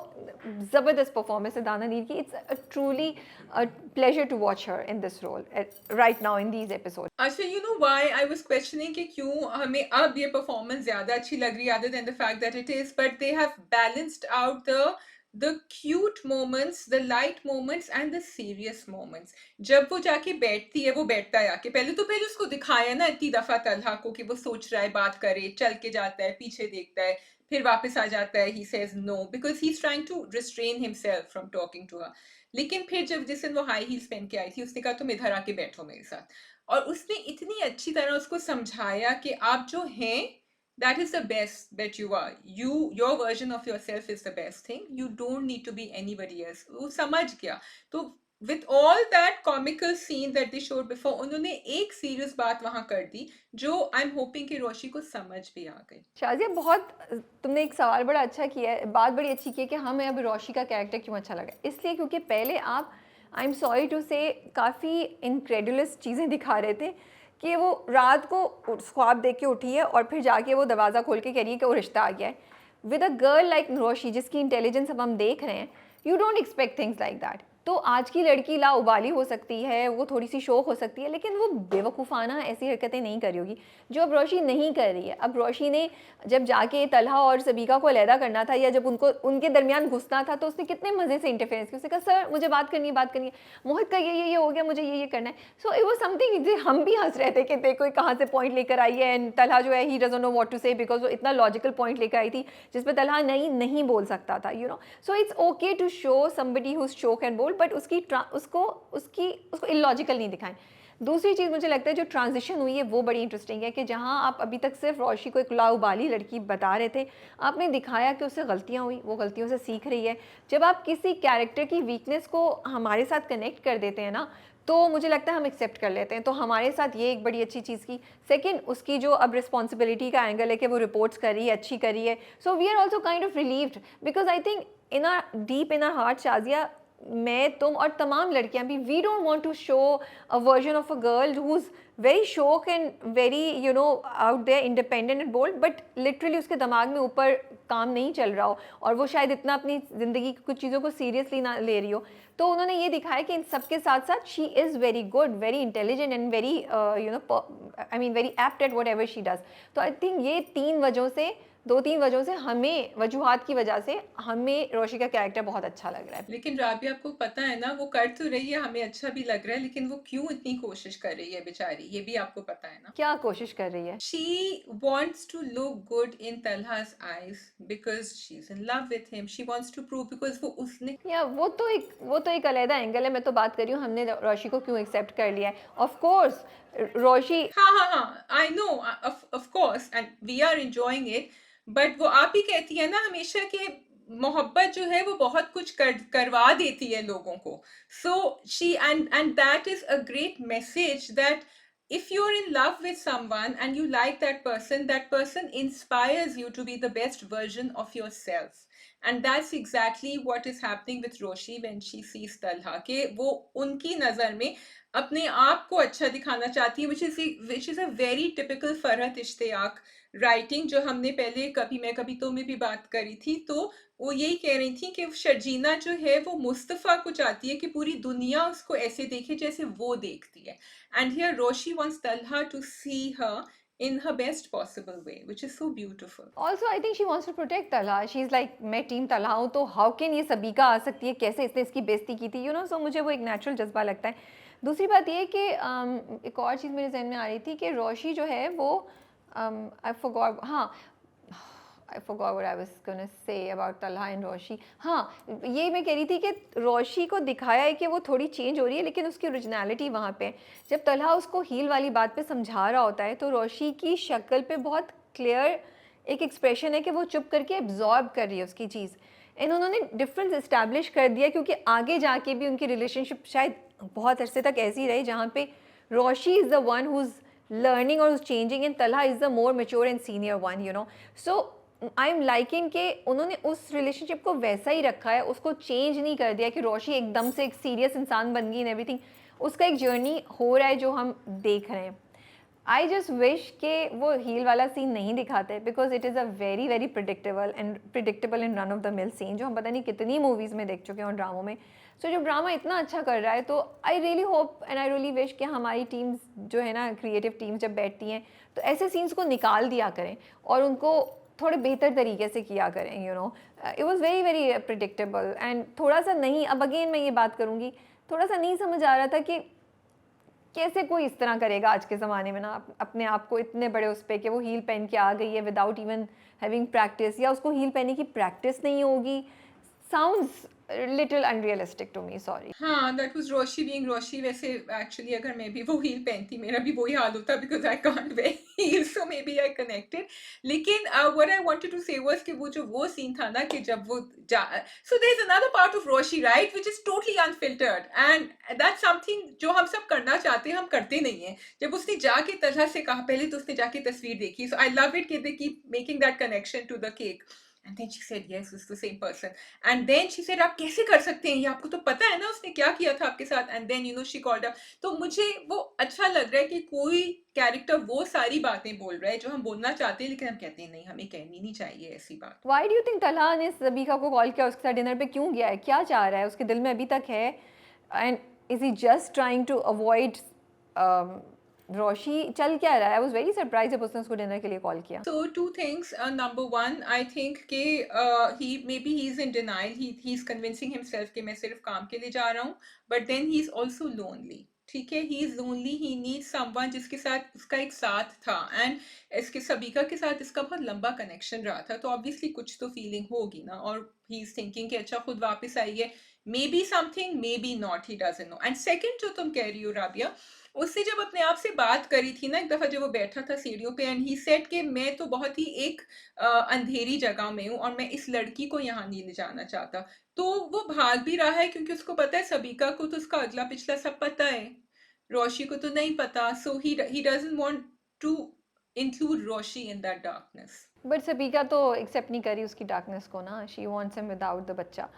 ज़बरदस्त परफॉर्मेंस है दाना नीर की. It's truly pleasure to watch her in this role right now in these episode. अच्छा, you know why I was questioning कि क्यों हमें अब ये परफॉर्मेंस ज़्यादा अच्छी लग रही है, other than the fact that it is, but they have balanced out the the cute moments, the light moments and the serious moments. जब वो जाके बैठती है, वो बैठता है आके, पहले उसको दिखाया ना इतनी दफा तलहा को कि वो सोच रहा है बात करे, चल के जाता है, पीछे देखता है, फिर वापस आ जाता है, he says no because he's trying to restrain himself from talking to her. लेकिन फिर जब जिस दिन वो हाई हील्स पहन के आई थी, उसने कहा तुम इधर आके बैठो मेरे साथ, और उसने इतनी अच्छी तरह उसको समझाया कि आप जो हैं, that is the best that you are. Your version of yourself is the best thing. You don't need to be anybody else. वो समझ गया. तो with all that comical scene that they showed before, उन्होंने एक serious बात वहाँ कर दी जो I'm hoping कि रोशी को समझ भी आ गई. शाजिया, बहुत तुमने एक सवाल बड़ा अच्छा किया है, बात बड़ी अच्छी की है कि हमें अब रोशी का कैरेक्टर क्यों अच्छा लगा। इसलिए क्योंकि पहले आप, आई एम सॉरी टू से, काफ़ी इनक्रेडुलस चीज़ें दिखा रहे थे कि वो रात को ख्वाब देख के उठी है और फिर जाके वो दरवाज़ा खोल के कह रही है कि वो रिश्ता आ गया है विद अ गर्ल लाइक रोशी, जिसकी इंटेलिजेंस अब हम देख रहे हैं। You don't expect things like that. तो आज की लड़की लाउबाली हो सकती है, वो थोड़ी सी शौक हो सकती है, लेकिन वो बेवकूफ़ाना ऐसी हरकतें नहीं करी होगी जो अब रोशी नहीं कर रही है। अब रोशी ने जब जाके तलहा और सबीका को अलहदा करना था या जब उनको उनके दरमियान घुसना था, तो उसने कितने मज़े से इंटरफेरेंस किया। उसने कहा सर मुझे बात करनी है, बात करनी है, मोहित का ये हो गया, मुझे ये करना है। सो इट वाज समथिंग, हम भी हंस रहे थे कि देखो कहाँ से पॉइंट लेकर आई है। एंड तलहा जो है, he doesn't know what to say, because वो इतना लॉजिकल पॉइंट लेकर आई थी जिस पर तलहा नहीं बोल सकता था, you know. So it's okay to show somebody whose shock and bold, but उसको इलॉजिकल नहीं दिखाएं। दूसरी चीज़ मुझे लगता है जो ट्रांजिशन हुई है वो बड़ी इंटरेस्टिंग है कि जहाँ आप अभी तक सिर्फ रोशी को एक लाउबाली लड़की बता रहे थे, आपने दिखाया कि उससे गलतियाँ हुई, वो गलतियों से सीख रही है। जब आप किसी कैरेक्टर की वीकनेस को हमारे साथ कनेक्ट कर देते हैं ना, तो मुझे लगता है हम एक्सेप्ट कर लेते हैं। तो हमारे साथ ये एक बड़ी अच्छी चीज़ की। सेकंड, उसकी जो अब रिस्पॉन्सिबिलिटी का एंगल है कि वो रिपोर्ट्स कर रही है, अच्छी कर रही है। So we are also kind of relieved, because I think in our deep in our heart, Shazia, मैं, तुम और तमाम लड़कियां भी, we don't want to show a version of a girl who is very शोक and very, you know, out there, independent and bold, but literally उसके दिमाग में ऊपर काम नहीं चल रहा हो और वो शायद इतना अपनी ज़िंदगी की कुछ चीज़ों को सीरियसली ना ले रही हो। तो उन्होंने ये दिखाया कि इन सबके साथ साथ she is very good, very intelligent and very, you know, I mean very apt at whatever she does. तो आई थिंक ये दो तीन वजहों से, हमें वजूहात की वजह से हमें रोशी का कैरेक्टर बहुत अच्छा लग रहा है। लेकिन राबिया, आपको पता है ना, वो कर तो रही है, हमें अच्छा भी लग रहा है, लेकिन वो क्यों इतनी कोशिश कर रही है बेचारी, ये भी आपको पता है ना। क्या कोशिश कर रही है? She wants to look good in Talha's eyes because she's in love with him. She wants to prove because वो उसने, या वो तो एक अलग एंगल है। मैं तो बात कर रही हूँ हमने रोशी को क्यों एक्सेप्ट कर लिया है। ऑफ कोर्स रोशी, हाँ, I know, of course, and we are enjoying it, but वो आप ही कहती है ना हमेशा कि मोहब्बत जो है वो बहुत कुछ करवा देती है लोगों को. So she, and that is a great message, that if you're in love with someone and you like that person inspires you to be the best version of yourself. And that's exactly what is happening with Roshi when she sees Talha, कि वो उनकी नज़र में अपने आप को अच्छा दिखाना चाहती है, which is a very typical Farhat Ishtiaq writing, जो हमने पहले कभी मैं कभी तो में भी बात करी थी। तो वो यही कह रही थी कि शर्जीना जो है वो मुस्तफ़ा को चाहती है कि पूरी दुनिया उसको ऐसे देखे जैसे वो देखती है, and here Roshi wants Talha to see her in her best possible way, which is so beautiful. Also I think she wants to protect Talha. She is like, मैं टीम तलहा हूँ, तो हाउ कैन ये सबीका आ सकती है, कैसे इसने इसकी बेइज्जती की थी, यू नो। सो मुझे वो एक नेचुरल जज्बा लगता है। दूसरी बात ये कि एक और चीज़ मेरे जहन में आ रही थी कि रोशी जो है वो, आई फॉरगॉट, हाँ, I forgot what I was gonna say about Talha and रोशी। हाँ, ये मैं कह रही थी कि रोशी को दिखाया है कि वो थोड़ी चेंज हो रही है, लेकिन उसकी ओरिजिनलिटी वहाँ पे, जब तलहा उसको हील वाली बात पे समझा रहा होता है, तो रोशी की शक्ल पे बहुत क्लियर एक एक्सप्रेशन है कि वो चुप करके एब्जॉर्ब कर रही है उसकी चीज़। एंड उन्होंने डिफरेंस इस्टेब्लिश कर दिया, क्योंकि आगे जाके भी उनकी रिलेशनशिप शायद बहुत अरसे तक ऐसी रही जहाँ पे Roshi is the one who is learning or who's changing and Talha is the more mature and senior one, you know. So I am liking कि उन्होंने उस रिलेशनशिप को वैसा ही रखा है, उसको चेंज नहीं कर दिया कि रोशी एकदम से एक सीरियस इंसान बन गई एंड एवरीथिंग। उसका एक जर्नी हो रहा है जो हम देख रहे हैं। आई जस्ट विश कि वो हील वाला सीन नहीं दिखाते, because it is a very very predictable and run of the mill scene जो हम पता नहीं कितनी मूवीज़ में देख चुके हैं और ड्रामों में। सो जब ड्रामा इतना अच्छा कर रहा है, तो आई really hope and I really wish कि हमारी टीम्स जो है ना, क्रिएटिव टीम्स जब बैठती हैं, तो ऐसे सीन्स को निकाल दिया करें और उनको थोड़े बेहतर तरीके से किया करें, you know. It was very very predictable and थोड़ा सा नहीं, अब अगेन मैं ये बात करूँगी, थोड़ा सा नहीं समझ आ रहा था कि कैसे कोई इस तरह करेगा आज के ज़माने में ना, अपने आप को इतने बड़े उस पे कि वो हील पहन के आ गई है विदाउट इवन हैविंग प्रैक्टिस, या उसको हील पहनने की प्रैक्टिस नहीं होगी। Sounds little unrealistic to me, sorry. हाँ, that was Roshi being Roshi. वैसे एक्चुअली अगर मैं भी वो हील पहनती, मेरा भी वही हाल होता, because I can't wear heels, so maybe I connected. लेकिन what I wanted to say was कि वो सीन था ना कि जब वो जा so there is another part of Roshi, right, which is totally unfiltered, and that's something जो हम सब करना चाहते हैं, हम करते नहीं हैं। जब उसने जाके तलहा से कहा, पहले तो उसने जाके तस्वीर देखी, सो आई लव इट कि they keep making that connection to the cake, and then she said yes, it's the same person. And then she said आप कैसे कर सकते हैं ये, आपको तो पता है ना उसने क्या किया था आपके साथ, and then you know she called up. तो मुझे वो अच्छा लग रहा है कि कोई कैरेक्टर वो सारी बातें बोल रहा है जो हम बोलना चाहते हैं, लेकिन हम कहते हैं नहीं, हमें कहनी नहीं चाहिए ऐसी बात। Why do you think Talha ने सबीका को कॉल किया, उसके साथ डिनर पे क्यों गया है, क्या चाह रहा है, उसके दिल में अभी तक है? And is he just trying to avoid Roshi, चल क्या रहा है? आई वाज वेरी सरप्राइज जब उसने उसको डिनर के लिए कॉल किया। So two things. Number one, I think कि he maybe he's in denial. He's convincing himself कि मैं सिर्फ काम के लिए जा रहा हूँ, but then he's also lonely. ठीक है, he is lonely. He needs someone जिसके साथ उसका एक साथ था, and इसके सबीका के साथ इसका बहुत लंबा कनेक्शन रहा था, तो obviously कुछ तो फीलिंग होगी ना, और he is thinking कि अच्छा खुद वापस आई है, maybe something, maybe not, he doesn't know. And second जो तुम कह रही हो राबिया, उससे जब अपने आप से बात करी थी ना एक दफ़ा, जब वो बैठा था सीढ़ियों पे, एंड ही सेड कि मैं तो बहुत ही एक अंधेरी जगह में हूँ और मैं इस लड़की को यहाँ नहीं ले जाना चाहता। तो वो भाग भी रहा है क्योंकि उसको पता है सबीका को तो उसका अगला पिछला सब पता है, रोशी को तो नहीं पता, so he doesn't want to include Roshi in that darkness. But Sabika तो एक्सेप्ट नहीं करी उसकी डार्कनेस को ना, she wants him without the बच्चा।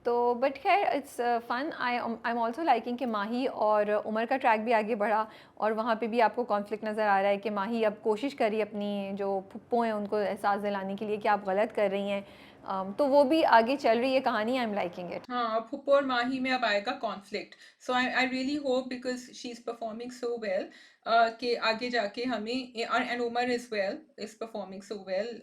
तो बट खैर it's fun. I am also liking कि माही और उमर का ट्रैक भी आगे बढ़ा, और वहाँ पे भी आपको कॉन्फ्लिक्ट नज़र आ रहा है कि माही अब कोशिश करी अपनी जो फुप्पो हैं उनको एहसास दिलाने के लिए कि आप गलत कर रही हैं। तो वो भी आगे चल रही है कहानी, आई एम लाइकिंग इट। हाँ, फूफो और माही में अब आएगा conflict, so I really hope because she is performing so well कि आगे जाके हमें, and Umar is well, is performing so well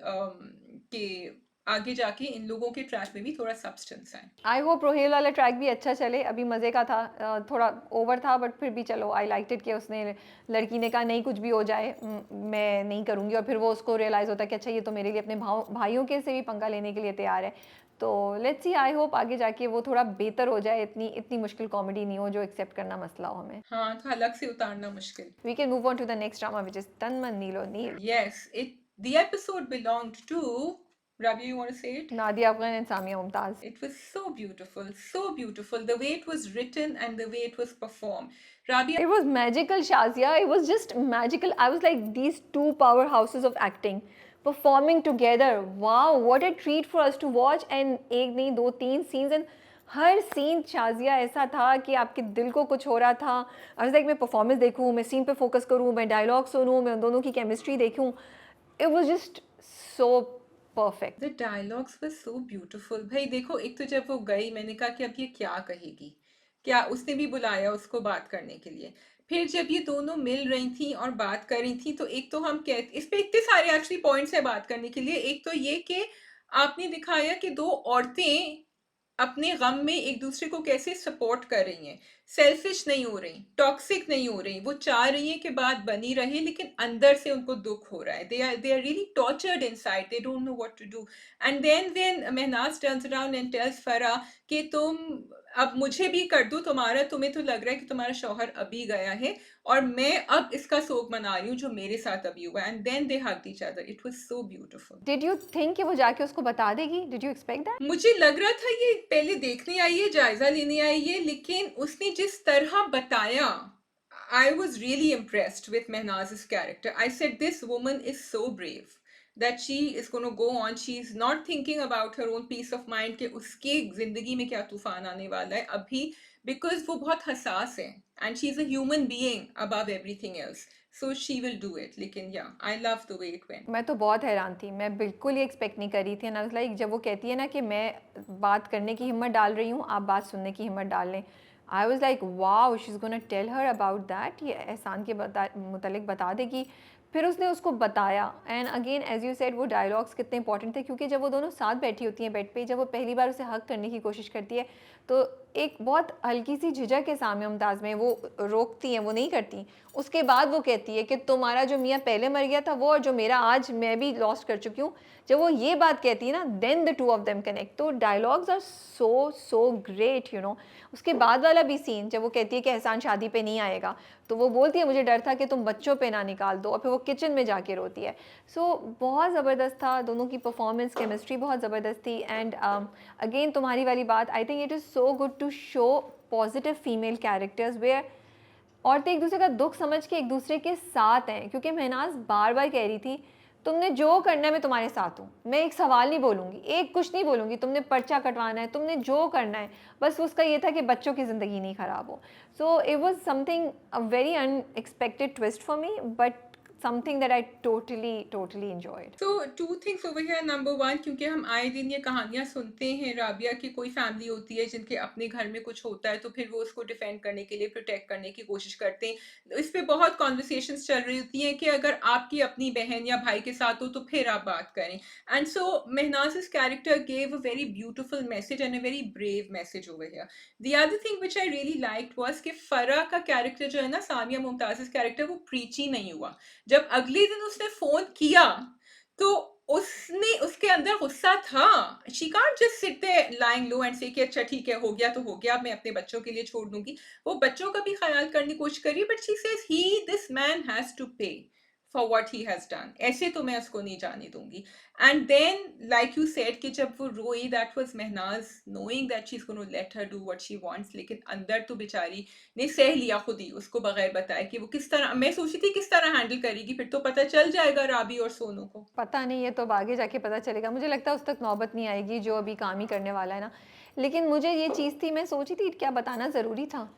कि आगे जाके इन लोगों के ट्रैक में भी थोड़ा सब्सटेंस है। आई होप रोहेल वाला ट्रैक भी अच्छा चले, अभी मज़े का था। थोड़ा ओवर था बट फिर भी चलो, आई लाइक इट कि उसने, लड़की ने कहा नहीं कुछ भी हो जाए मैं नहीं करूँगी, और फिर वो उसको रियलाइज़ होता है कि अच्छा ये तो मेरे लिए अपने भाइयों के से भी पंगा लेने के लिए तैयार है। तो लेट्स सी, आई होप आगे जाके वो थोड़ा बेहतर हो जाए, इतनी इतनी मुश्किल कॉमेडी नहीं हो जो एक्सेप्ट करना मसला हो हमें। हाँ, तो अलग से उतारना मुश्किल। We can move on to the next drama which is Tan Man Neelo Neel. Yes, it the episode belonged to Rabia, you want to say it? Nadia Afghan and Samiya Mumtaz. It was so beautiful, so beautiful. The way it was written and the way it was performed. Rabia, It was magical, Shazia. It was just magical. I was like, these two powerhouses of acting performing together. Wow, what a treat for us to watch. And एक नहीं दो तीन scenes, and हर scene Shazia ऐसा था कि आपके दिल को कुछ हो रहा था। आई वाज लाइक मैं परफॉर्मेंस देखूँ, मैं सीन पे फोकस करूँ, मैं डायलॉग सुनूँ, मैं उन दोनों की केमिस्ट्री देखूँ। It was just so perfect. the dialogues were so beautiful. भाई देखो, एक तो जब वो गई, मैंने कहा कि अब ये क्या कहेगी, क्या उसने भी बुलाया उसको बात करने के लिए। फिर जब ये दोनों मिल रही थी और बात कर रही थी, तो एक तो हम कह, इस पे इतने सारे एक्चुअली पॉइंट्स है बात करने के लिए। एक तो ये कि आपने दिखाया कि दो औरतें अपने गम में एक दूसरे को कैसे सपोर्ट कर रही हैं, सेल्फिश नहीं हो रही, टॉक्सिक नहीं हो रही, वो चाह रही हैं कि बात बनी रहे, लेकिन अंदर से उनको दुख हो रहा है, they are really tortured inside, they don't know what to do. And then when Mehnaz turns around and tells Farah कि तुम अब मुझे भी कर दो तुम्हारा, तुम्हें तो लग रहा है कि तुम्हारा शौहर अभी गया है और मैं अब इसका शोक मना रही हूँ जो मेरे साथ अभी हुआ, and then they hugged each other. It was so beautiful. Did you think कि वो जाके उसको बता देगी? Did you expect that? मुझे लग रहा था ये पहले देखने आई है, जायजा लेने आई है, लेकिन उसने जिस तरह बताया, I was really impressed with Mehnaz's character. I said this woman is so brave that she is going to go on. She's not thinking about her own peace of mind कि उसकी जिंदगी में क्या तूफान आने वाला है अभी, because वो बहुत हसास है, and she's a human being above everything else. So she will do it. लेकिन yeah, I love the way it went. मैं तो बहुत हैरान थी, मैं बिल्कुल ही एक्सपेक्ट नहीं कर रही थी। एंड आई वाज लाइक, जब वो कहती है ना कि मैं बात करने की हिम्मत डाल रही हूँ, आप बात सुनने की हिम्मत डाल लें, I was like wow, she is gonna tell her about that, ये एहसान के मुतलिक बता देगी। फिर उसने उसको बताया and again as you said वो डायलॉग्स कितने इंपॉर्टेंट थे, क्योंकि जब वो दोनों साथ बैठी होती हैं बेड पे, जब वो पहली बार उसे हक करने की कोशिश करती है तो एक बहुत हल्की सी झिझक है सामने मुमताज़ में, वो रोकती हैं, वो नहीं करती। उसके बाद वो कहती है कि तुम्हारा जो मियाँ पहले मर गया था वो, और जो मेरा आज मैं भी लॉस्ट कर चुकी हूँ, जब वो ये बात कहती है ना, then the two of them connect. तो dialogues are so so great, you know. उसके बाद वाला भी सीन जब वो कहती है कि एहसान शादी पे नहीं आएगा, तो वो बोलती है मुझे डर था कि तुम बच्चों पे ना निकाल दो, और फिर वो किचन में जाके रोती है। सो बहुत ज़बरदस्त था, दोनों की परफॉर्मेंस, केमिस्ट्री बहुत ज़बरदस्त थी। एंड अगेन तुम्हारी वाली बात, I think it is so good to show positive female characters where औरतें एक दूसरे का दुख समझ के एक दूसरे के साथ हैं। क्योंकि महनाज बार बार कह रही थी तुमने जो करना है मैं तुम्हारे साथ हूँ, मैं एक सवाल नहीं बोलूँगी, एक कुछ नहीं बोलूँगी, तुमने पर्चा कटवाना है, तुमने जो करना है, बस उसका ये था कि बच्चों की ज़िंदगी नहीं ख़राब हो। So it was something a very unexpected twist for me, but something that I totally enjoyed. तो two things over here. Number one, क्योंकि हम आए दिन ये कहानियां सुनते हैं राबिया की, कोई फैमिली होती है जिनके अपने घर में कुछ होता है तो फिर वो उसको डिफेंड करने के लिए, प्रोटेक्ट करने की कोशिश करते हैं। इस पे बहुत कॉन्वर्सेशंस चल रही होती हैं कि अगर आपकी अपनी बहन या भाई के साथ हो तो फिर आप बात करें। And so Mahnaz's character gave a very beautiful message and a very brave message over here. The other thing which I really liked was कि फरा का कैरेक्टर जो है ना, सामिया मुमताज़'s कैरेक्टर, वो प्रीची नहीं हुआ। जब अगले दिन उसने फोन किया तो उसने, उसके अंदर गुस्सा था। She can't just sit there lying low and say कि अच्छा ठीक है, हो गया तो हो गया, मैं अपने बच्चों के लिए छोड़ दूंगी। वो बच्चों का भी ख्याल करने की कोशिश करी, but she says he, this man has to pay for what he has done, ऐसे तो मैं उसको नहीं जाने दूंगी। And then like you said कि जब वो रोई, that was Mahnaz knowing that she is gonna let her do what she wants, लेकिन अंदर तो बेचारी ने सह लिया खुद ही, उसको बगैर बताए कि वो किस तरह, मैं सोची थी किस तरह हैंडल करेगी, फिर तो पता चल जाएगा राबी और सोनू को। पता नहीं, ये तो अब आगे जाके पता चलेगा। मुझे लगता है उस तक नौबत नहीं आएगी जो अभी काम ही करने वाला है ना। लेकिन मुझे ये चीज़ थी, मैं सोची थी क्या बताना ज़रूरी था।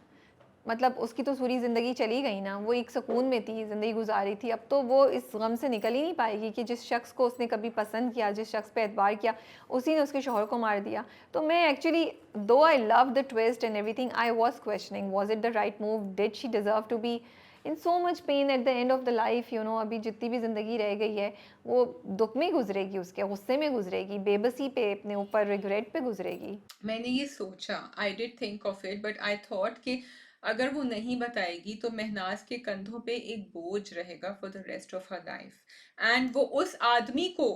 मतलब उसकी तो पूरी ज़िंदगी चली गई ना, वो एक सुकून में थी, ज़िंदगी गुजारी थी। अब तो वो इस गम से निकल ही नहीं पाएगी कि जिस शख्स को उसने कभी पसंद किया, जिस शख्स पे एतबार किया, उसी ने उसके शौहर को मार दिया। तो मैं actually, though I love the twist and everything, I was questioning was it the right move, did she deserve to be in so much pain at the end of the life, you know. अभी जितनी भी ज़िंदगी रह गई है वो दुख में गुजरेगी, उसके गुस्से में गुजरेगी, बेबसी पे, अपने ऊपर रिग्रेट पे गुजरेगी। मैंने ये सोचा, I did think of it, but I thought कि अगर वो नहीं बताएगी तो महनाज के कंधों पे एक बोझ रहेगा for the rest of her life. And वो उस आदमी को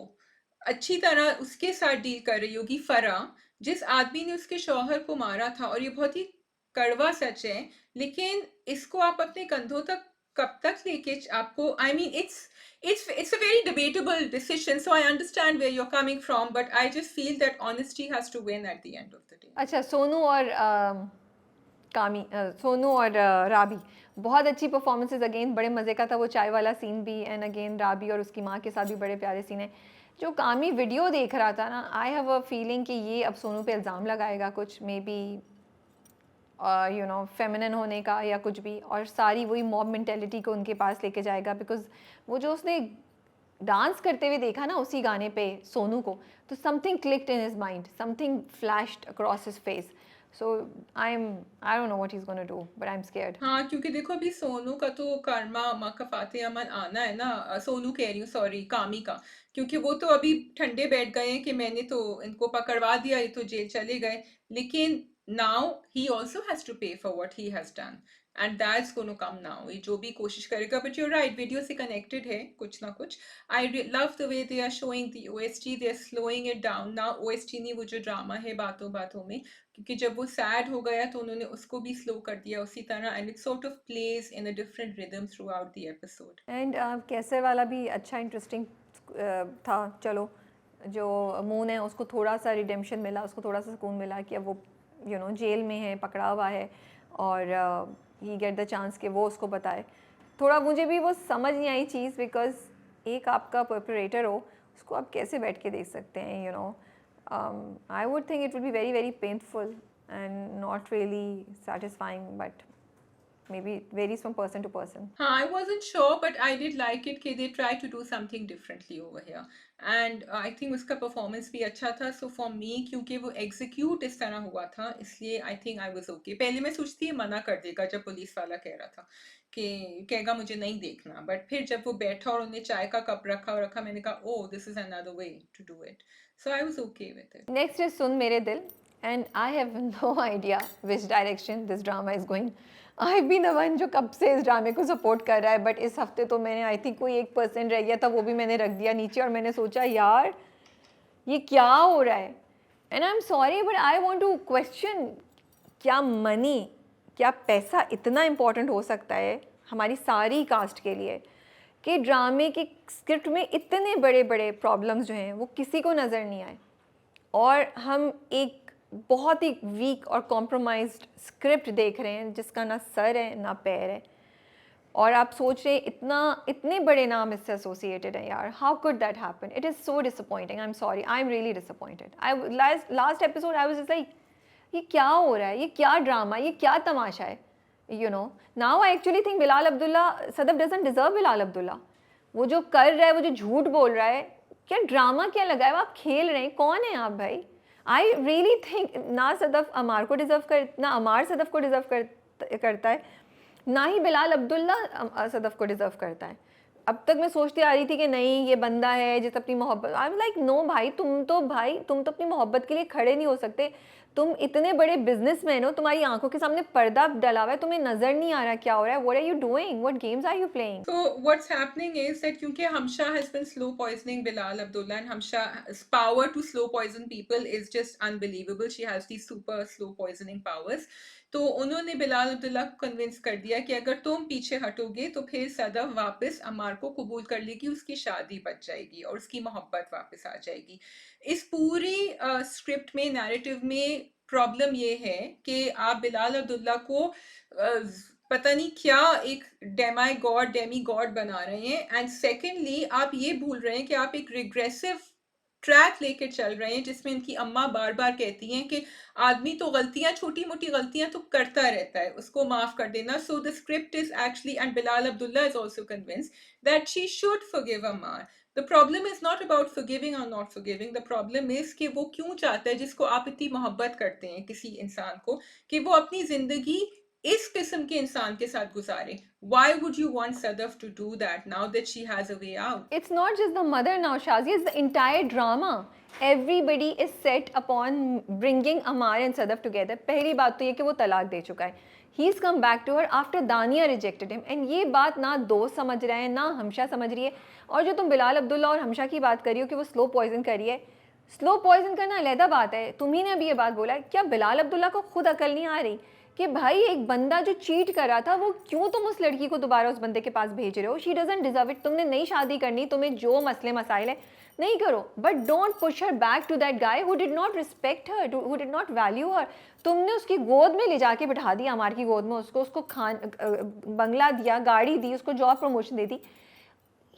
अच्छी तरह उसके साथ डील कर रही होगी, फरा, जिस आदमी ने उसके शौहर को मारा था। और ये बहुत ही कड़वा सच है, लेकिन इसको आप अपने कंधों तक कब तक लेके, आपको, I mean it's a very debatable decision, so I understand where you're coming from, but I just feel that honesty has to win at the end of the day. अच्छा, सोनू और सोनू और राबी, बहुत अच्छी परफॉर्मेंसेज। अगेन बड़े मज़े का था वो चाय वाला सीन भी, एंड अगेन राबी और उसकी माँ के साथ भी बड़े प्यारे सीन हैं। जो कामी वीडियो देख रहा था ना, आई हैव अ फीलिंग कि ये अब सोनू पे इल्ज़ाम लगाएगा कुछ, may be you know feminine होने का या कुछ भी, और सारी वही मॉब मेंटेलिटी को उनके पास लेके जाएगा। बिकॉज वो जो उसने डांस करते हुए देखा ना उसी गाने पे सोनू को, तो something clicked in his mind, something flashed across his face. So I don't know what he is gonna do, but I am scared. हाँ, क्योंकि देखो अभी सोनू का तो कर्मा मकफाते अमन आना है ना, सोनू कह रही हूँ, सॉरी, कामी का। क्योंकि वो तो अभी ठंडे बैठ गए हैं कि मैंने तो इनको पकड़वा दिया, ये तो जेल चले गए। लेकिन now he also has to pay for what he has done, and that's gonna come now, ये जो भी कोशिश करेगा। बट यूर राइट, वीडियो से कनेक्टेड है कुछ ना कुछ। I love the way they are showing the OST, they are slowing it down now. OST नहीं, वो जो ड्रामा है बातों बातों में, क्योंकि जब वो सैड हो गया तो उन्होंने उसको भी स्लो कर दिया उसी तरह, and it sort of plays in a different rhythm throughout the episode. And कैसे वाला भी अच्छा इंटरेस्टिंग था। चलो, जो मून है उसको थोड़ा सा रिडेम्पशन मिला, उसको थोड़ा सा सुकून मिला कि अब वो यू नो जेल में है, पकड़ा हुआ है, और ही गेट द चांस कि वो उसको बताए। थोड़ा मुझे भी वो समझ नहीं आई चीज़, बिकॉज एक आपका परपरेटर हो, उसको आप कैसे बैठ के देख सकते हैं, you know. I would think it would be very very painful and not really satisfying, but maybe it varies from person to person. I wasn't sure, but I did like it कि they tried to do something differently over here. And I think उसका performance भी अच्छा था. So for me, क्योंकि वो execute इस तरह हुआ था, इसलिए I think I was okay. पहले मैं सोचती है मना कर देगा जब पुलिस वाला कह रहा था कि कहेगा मुझे नहीं देखना. But फिर जब वो बैठा और उन्हें चाय का कप रखा, मैंने कहा oh, this is another way to do it. So I was okay with it. Next is Sun Mere Dil, and I have no idea which direction this drama is going. I've been the one जो कब से इस ड्रामे को support कर रहा है, but इस हफ्ते तो मैंने आई थिंक कोई 1% रह गया था, वो भी मैंने रख दिया नीचे और मैंने सोचा यार ये क्या हो रहा है. And I am sorry but I want to question, क्या मनी, क्या पैसा इतना इम्पोर्टेंट हो सकता है हमारी सारी कास्ट के लिए कि ड्रामे के स्क्रिप्ट में इतने बड़े बड़े प्रॉब्लम्स जो हैं वो किसी को नज़र नहीं आए और हम एक बहुत ही वीक और कॉम्प्रोमाइज्ड स्क्रिप्ट देख रहे हैं जिसका ना सर है ना पैर है. और आप सोच रहे हैं इतने बड़े नाम इससे एसोसिएटेड हैं यार. How could that happen? It is so disappointing. I am sorry, I am really disappointed. Last episode I was just like ये क्या हो रहा है, ये क्या ड्रामा, ये क्या तमाशा है. You know, now I actually think Bilal Abdullah, Sadaf doesn't deserve Bilal Abdullah. वो जो कर रहा है, वो जो झूठ बोल रहा है, क्या ड्रामा क्या लगा है, आप खेल रहे हैं, कौन है आप भाई? आई रियली थिंक ना सदफ अमार को डिज़र्व कर, ना अमार सदफ को डिज़र्व करता है, ना ही बिलाल अब्दुल्ला सदफ को डिज़र्व करता है. अब तक मैं सोचती आ रही थी कि नहीं ये बंदा है जिस अपनी मोहब्बत, आई एम लाइक नो भाई, तुम तो अपनी मोहब्बत के लिए खड़े नहीं हो सकते. तुम इतने बड़े बिजनेसमैन हो, तुम्हारी आंखों के सामने पर्दा डला हुआ है, तुम्हें नजर नहीं आ रहा क्या हो रहा है. What are you doing? What games are you playing? So what's happening is that क्योंकि Hamsha has been slow poisoning Bilal Abdullah, and Hamsha's power to slow poison people is just unbelievable. She has these super slow poisoning powers. तो उन्होंने बिलाल अब्दुल्ला को convince कर दिया कि अगर तुम पीछे हटोगे तो फिर सदफ वापस अमार को कबूल कर लेगी, उसकी शादी बच जाएगी और उसकी मोहब्बत वापस आ जाएगी. इस पूरी स्क्रिप्ट में, नैरेटिव में प्रॉब्लम ये है कि आप बिलाल अब्दुल्ला को पता नहीं क्या एक डेमी गॉड बना रहे हैं. एंड सेकेंडली आप ये भूल रहे हैं कि आप एक रिग्रेसिव ट्रैक लेके चल रहे हैं जिसमें इनकी अम्मा बार बार कहती हैं कि आदमी तो गलतियां, छोटी मोटी गलतियां तो करता रहता है, उसको माफ कर देना. So the script is actually, and Bilal Abdullah is also convinced that she should forgive Ammar. The problem is not about forgiving और not forgiving. The problem is कि वो क्यों चाहता है, जिसको आप इतनी मोहब्बत करते हैं किसी इंसान को, कि वो अपनी जिंदगी इस किस्म के इंसान के साथ गुजारे. Why would you want Sadaf to do that now that she has a way out? It's not just the mother now, Shazia, it's the entire drama. Everybody is set upon bringing Amar and Sadaf together. पहली बात तो ये कि वो तलाक दे चुका है. He's come back to her after Dania rejected him. And ये बात ना दोस्त समझ रहे हैं, ना हमशा समझ रही है. और जो तुम बिलाल अब्दुल्ला और हमशा की बात करी हो कि वो स्लो पॉइजन करी है, स्लो पॉइजन करना अलहदा बात है. तुम्ही ने अभी ये बात बोला, क्या बिलाल अब्दुल्ला को खुद अकल नहीं आ रही कि भाई एक बंदा जो चीट कर रहा था, वो क्यों तुम उस लड़की को दोबारा उस बंदे के पास भेज रहे हो? She doesn't deserve it. तुमने नई शादी करनी, तुम्हें जो मसले मसाइल है नहीं करो, but don't push her back to that guy who did not respect her, who did not value her. तुमने उसकी गोद में ले जाके बिठा दिया, अमार की गोद में, उसको बंगला दिया, गाड़ी दी, उसको job promotion they the.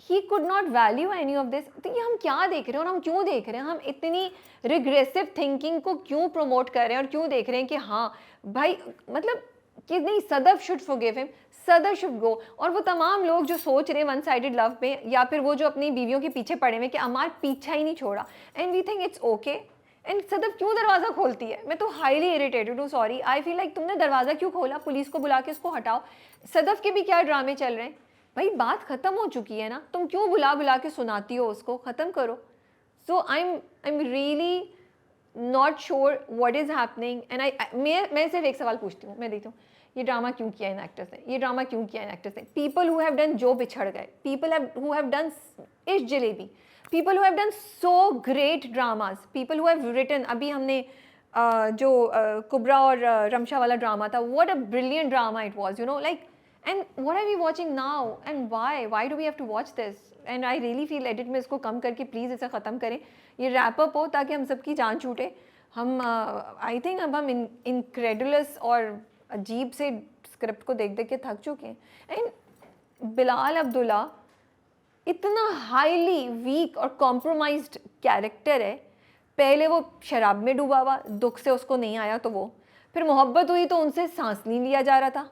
He could not value any of this. तो ये हम क्या देख रहे हैं और हम क्यों देख रहे हैं? हम इतनी रिग्रेसिव थिंकिंग को क्यों प्रमोट कर रहे हैं और क्यों देख रहे हैं कि हाँ भाई, मतलब कि नहीं, Sadaf should forgive him, Sadaf should go. और वो तमाम लोग जो सोच रहे हैं वन साइडेड लव में, या फिर वो जो अपनी बीवियों के पीछे पड़े हुए कि अमार पीछा ही नहीं छोड़ा, and we think it's okay. And Sadaf क्यों दरवाज़ा खोलती है? मैं तो हाईली इरिटेटेड हूँ. सॉरी, आई फील लाइक तुमने दरवाज़ा क्यों खोला? पुलिस को बुला के उसको हटाओ. सदफ के भी क्या ड्रामे चल रहे हैं भाई? बात ख़त्म हो चुकी है ना, तुम क्यों बुला के सुनाती हो उसको? ख़त्म करो. So I am really not sure what is happening. And मैं सिर्फ एक सवाल पूछती हूँ, मैं देखती हूँ ये ड्रामा क्यों किया इन एक्टर्स ने, ये ड्रामा क्यों किया इन एक्टर्स ने? पीपल हु हैव डन जो बिछड़ गए, people who have done Ishq Jalebi, people who have done so great dramas, people who have written, अभी हमने जो कुबरा और रमशा वाला ड्रामा था, what a brilliant drama it was, you know, like. And what are we watching now and why? Why do we have to watch this? And I really feel edit में इसको कम करके please इसे ख़त्म करें, ये wrap up हो ताकि हम सबकी जान छूटे. हम आई थिंक अब हम इनक्रेडुलस और अजीब से स्क्रिप्ट को देख के थक चुके हैं. एंड बिलाल अब्दुल्ला इतना हाईली वीक और कॉम्प्रोमाइज्ड कैरेक्टर है. पहले वो शराब में डूबा हुआ, दुख से उसको नहीं आया तो वो, फिर मोहब्बत हुई तो उनसे सांस नहीं लिया जा रहा था,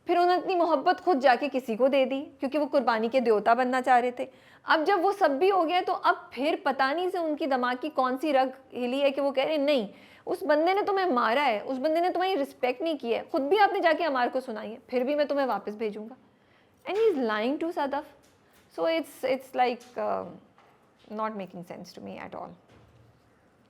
फिर उन्होंने अपनी मोहब्बत खुद जाके किसी को दे दी क्योंकि वो कुर्बानी के देवता बनना चाह रहे थे। अब जब वो सब भी हो गया तो अब फिर पता नहीं से उनकी दिमाग की कौन सी रग हिली है कि वो कह रहे नहीं, उस बंदे ने तुम्हें मारा है, उस बंदे ने तुम्हारी रिस्पेक्ट नहीं की है, खुद भी आपने जाके अमार को सुनाई है, फिर भी मैं तुम्हें वापस भेजूंगा। And he is lying to Sadaf. So it's like not making sense to me at all.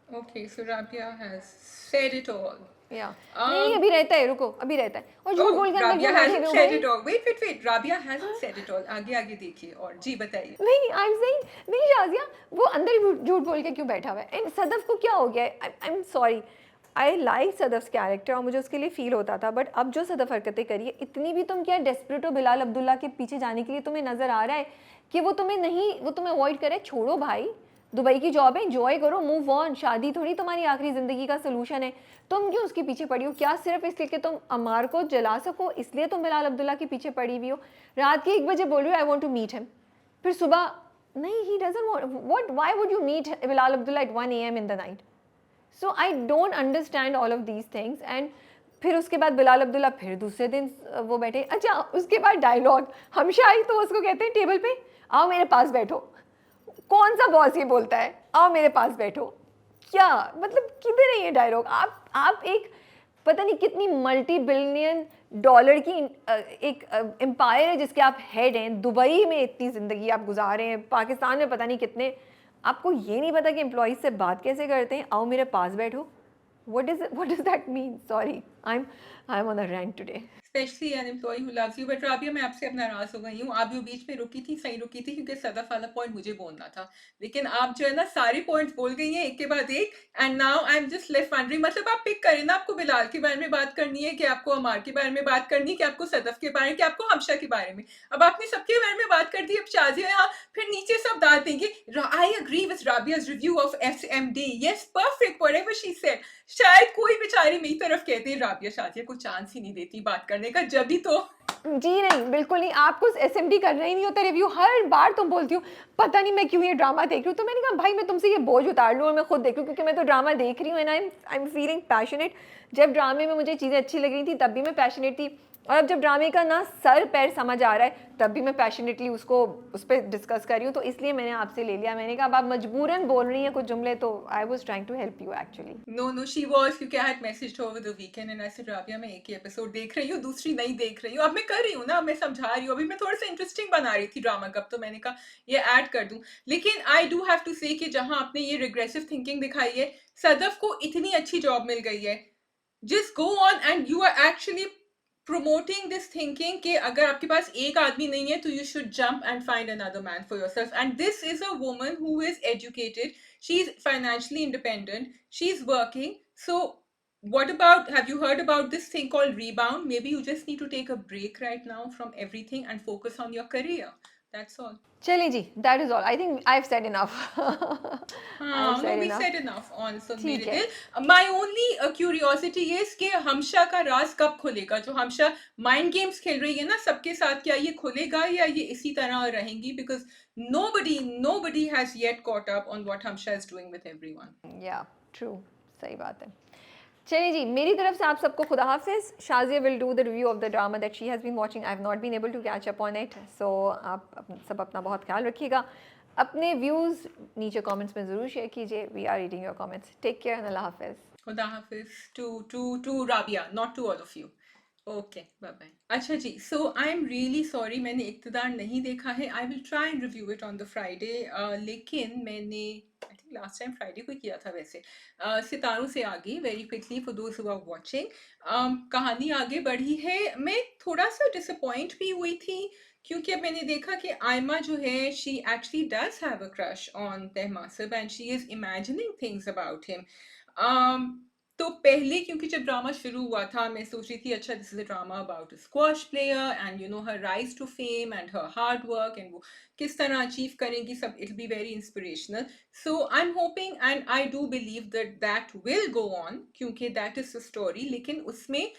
Okay, so Rabia has said it all. Yeah. नहीं अभी रहता है, रुको अभी रहता है और झूठ बोल के अंदर Rabia क्यों बैठे hasn't हुए हो said भाई? it all. Wait. Rabia hasn't said it all. आगे आगे देखिए और जी बताइए. नहीं आई एम सेइंग नहीं शाजिया, वो अंदर ही झूठ बोल के क्यों बैठा हुआ है? एंड सदफ को क्या हो गया है? I am sorry, I like Sadaf character और मुझे उसके लिए फील होता था, बट अब जो सदफ हरकतें करी है, इतनी भी तुम क्या डेस्परेट हो बिलाल अब्दुल्ला के पीछे जाने के लिए? तुम्हें नजर आ रहा है कि वो तुम्हें अवॉइड करे? छोड़ो भाई, दुबई की जॉब है, एंजॉय करो, मूव ऑन। शादी थोड़ी तुम्हारी आखिरी ज़िंदगी का सलूशन है। तुम क्यों उसके पीछे पड़ी हो? क्या सिर्फ इसलिए कि तुम अमार को जला सको इसलिए तुम बिलाल अब्दुल्ला के पीछे पड़ी हुई हो? रात के 1 बजे बोल रही हो I want to meet him, फिर सुबह नहीं, he doesn't want, what, why would you meet Bilal Abdullah at 1 AM in the night? So I don't understand all of these things. And फिर उसके बाद बिलाल अब्दुल्ला फिर दूसरे दिन वो बैठे। अच्छा, उसके बाद डायलॉग हमशाही तो उसको कहते हैं टेबल पे आओ मेरे पास बैठो। कौन सा बॉस ये बोलता है आओ मेरे पास बैठो? क्या मतलब, किधर है ये डायलॉग? आप एक पता नहीं कितनी मल्टी बिलियन डॉलर की एक एम्पायर है जिसके आप हेड हैं। दुबई में इतनी ज़िंदगी आप गुजार रहे हैं, पाकिस्तान में पता नहीं कितने, आपको ये नहीं पता कि एम्प्लॉइज से बात कैसे करते हैं? आओ मेरे पास बैठो। what does that mean? Sorry, I'm on a rant today. Especially an employee who loves you. But Rabia, मैं आपसे अब नाराज हो गई हूँ. आप जो बीच में रुकी थी सही रुकी थी क्योंकि सदफ वाला पॉइंट मुझे बोलना था, लेकिन आप जो है ना सारे पॉइंट्स बोल गई हैं एक के बाद एक. And now I am just left wondering, मतलब आप पिक करें ना, आपको बिलाल के बारे में बात करनी है कि आपको अमार के बारे में बात करनी है कि आपको सदफ के बारे में कि आपको हमशा के बारे में? अब आपने सबके बारे में बात कर दी. अब शाजिया यहाँ फिर नीचे सब डाल देंगे I agree with Rabia's review of FMD. Yes, perfect, whatever she said. शायद कोई बेचारी मेरी तरफ कहते हैं राबिया शाजिया को चांस ही नहीं देती बात करने का, जब भी तो जी नहीं, बिल्कुल नहीं। आपको SMD करना ही नहीं होता रिव्यू। हर बार तुम बोलती हो पता नहीं मैं क्यों ये ड्रामा देख रही हूँ। तो मैंने कहा भाई मैं तुमसे ये बोझ उतार लूँ और मैं खुद देख लूँ, क्योंकि मैं तो ड्रामा देख रही हूँ and I am feeling passionate. जब ड्रामे में मुझे चीज़ें अच्छी लग रही थी तब भी मैं पैशनेट थी, और अब जब ड्रामे का ना सर पैर समझ आ रहा है तब भी मैं पैशनेटली उस पर डिस्कस कर रही हूँ। तो इसलिए मैंने आपसे ले लिया। मैंने कहा अब आप मजबूरन बोल रही हैं कुछ जुमले, तो I was trying to help you actually. No she was, क्योंकि I had messaged over the weekend and I said Rabia मैं एक ही एपिसोड देख रही हूँ, दूसरी नहीं देख रही हूँ. अब मैं कर रही हूँ ना, मैं समझा रही हूँ. अभी मैं थोड़ा सा इंटरेस्टिंग बना रही थी ड्रामा कब, तो मैंने कहा ये ऐड कर दूं. लेकिन I do have to say कि जहां आपने ये रिग्रेसिव थिंकिंग दिखाई है, सदफ को इतनी अच्छी जॉब मिल गई है. just go on and you are actually promoting this thinking कि अगर आपके पास एक आदमी नहीं है तो you should jump and find another man for yourself. And this is a woman who is educated, she's financially independent, she's working. So what about, have you heard about this thing called rebound? Maybe you just need to take a break right now from everything and focus on your career. That's all. चलिए जी, that is all. I think I have said enough. No, we said enough on so ठीक मेरे है. दिल. My only curiosity is कि हमशा का राज कब खुलेगा? जो हमशा माइंड गेम्स खेल रही है ना सबके साथ, क्या ये खुलेगा या ये इसी तरह रहेंगी? Because nobody has yet caught up on what Hamsha is doing with everyone. या ट्रू, सही बात है. चलिए जी, मेरी तरफ से आप सबको खुदा हाफिज़. Shazia will do the review of the drama that she has been watching. I have not been able to catch up on it. So आप सब अपना बहुत ख्याल रखिएगा. अपने व्यूज़ नीचे कमेंट्स में ज़रूर शेयर कीजिए. We are reading your comments. Take care and Allah हाफिज़. खुदा हाफिज to Rabia, not to all of you. Okay bye bye. अच्छा जी, so I am really sorry मैंने इक़्तिदार नहीं देखा है. I will try and review it on the Friday. लेकिन मैंने I think last time Friday को किया था वैसे. Sitaron Se Aage very quickly for those who are watching. कहानी आगे बढ़ी है. मैं थोड़ा सा डिसअपॉइंट भी हुई थी क्योंकि अब मैंने देखा कि आयमा जो है she actually does have a crush on Tahmasab and she is imagining things about him. तो पहले क्योंकि जब ड्रामा शुरू हुआ था मैं सोच रही थी अच्छा this is a drama about a squash player and you know her rise to fame and her hard work and वो किस तरह अचीव करेंगी सब. It be very inspirational. So I am hoping and I do believe that that will go on क्योंकि that is the story. लेकिन उसमें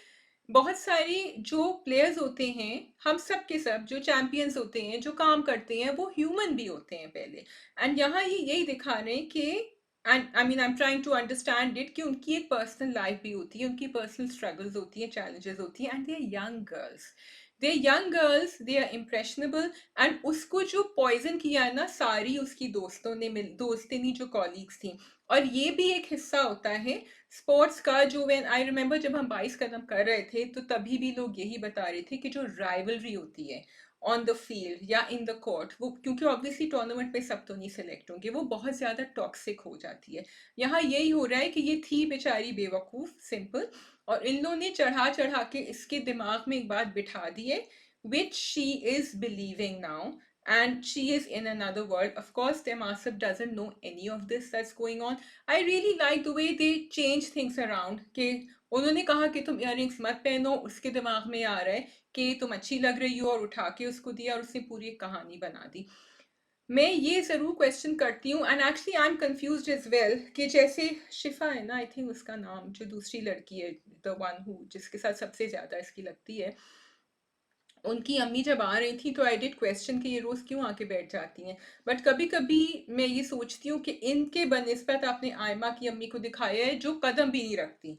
बहुत सारी जो प्लेयर्स होते हैं, हम सब के सब जो चैंपियंस होते हैं, जो काम करते हैं, वो ह्यूमन भी होते हैं पहले. एंड यहाँ ये यही दिखा रहे हैं कि and I mean I am trying to understand it कि उनकी एक पर्सनल लाइफ भी होती है, उनकी पर्सनल स्ट्रगल्स होती हैं, चैलेंजेस होती हैं, and they are young girls. They young girls, they are impressionable, and उसको जो पॉइजन किया है ना सारी उसकी दोस्तों ने दोस्तिनी जो कॉलीग्स थी, और ये भी एक हिस्सा होता है स्पोर्ट्स का। जो व्हेन आई रिमेंबर जब हम 22 कदम कर रहे थे तो तभी भी लोग यही बता रहे थे कि जो राइवलरी होती है ऑन द फील्ड या इन द कोर्ट, वो क्योंकि ऑब्वियसली टूर्नामेंट में सब तो नहीं सेलेक्ट होंगे, वो बहुत ज़्यादा टॉक्सिक हो जाती है। यहाँ यही हो रहा है कि ये थी बेचारी बेवकूफ़ सिंपल, और इन लोगों ने चढ़ा चढ़ा के इसके दिमाग में एक बात बिठा दी है, which she is believing now, and she is in another world. Of course, Temasip doesn't know any of this that's going on. I really like the way they change things around. कि उन्होंने कहा कि तुम earrings मत पहनो, उसके दिमाग में आ रहा है कि तुम अच्छी लग रही हो, और उठा के उसको दिया और उसने पूरी एक कहानी बना दी। मैं ये ज़रूर क्वेश्चन करती हूँ, and actually I am confused as well, कि जैसे शिफा है ना, आई थिंक उसका नाम, जो दूसरी लड़की है, द वन हु जिसके साथ सबसे ज़्यादा इसकी लगती है, उनकी अम्मी जब आ रही थी तो आई डिड क्वेश्चन कि ये रोज़ क्यों आके बैठ जाती हैं, बट कभी कभी मैं ये सोचती हूँ कि इनके बनस्बत आपने आयमा की अम्मी को दिखाया है जो कदम भी नहीं रखती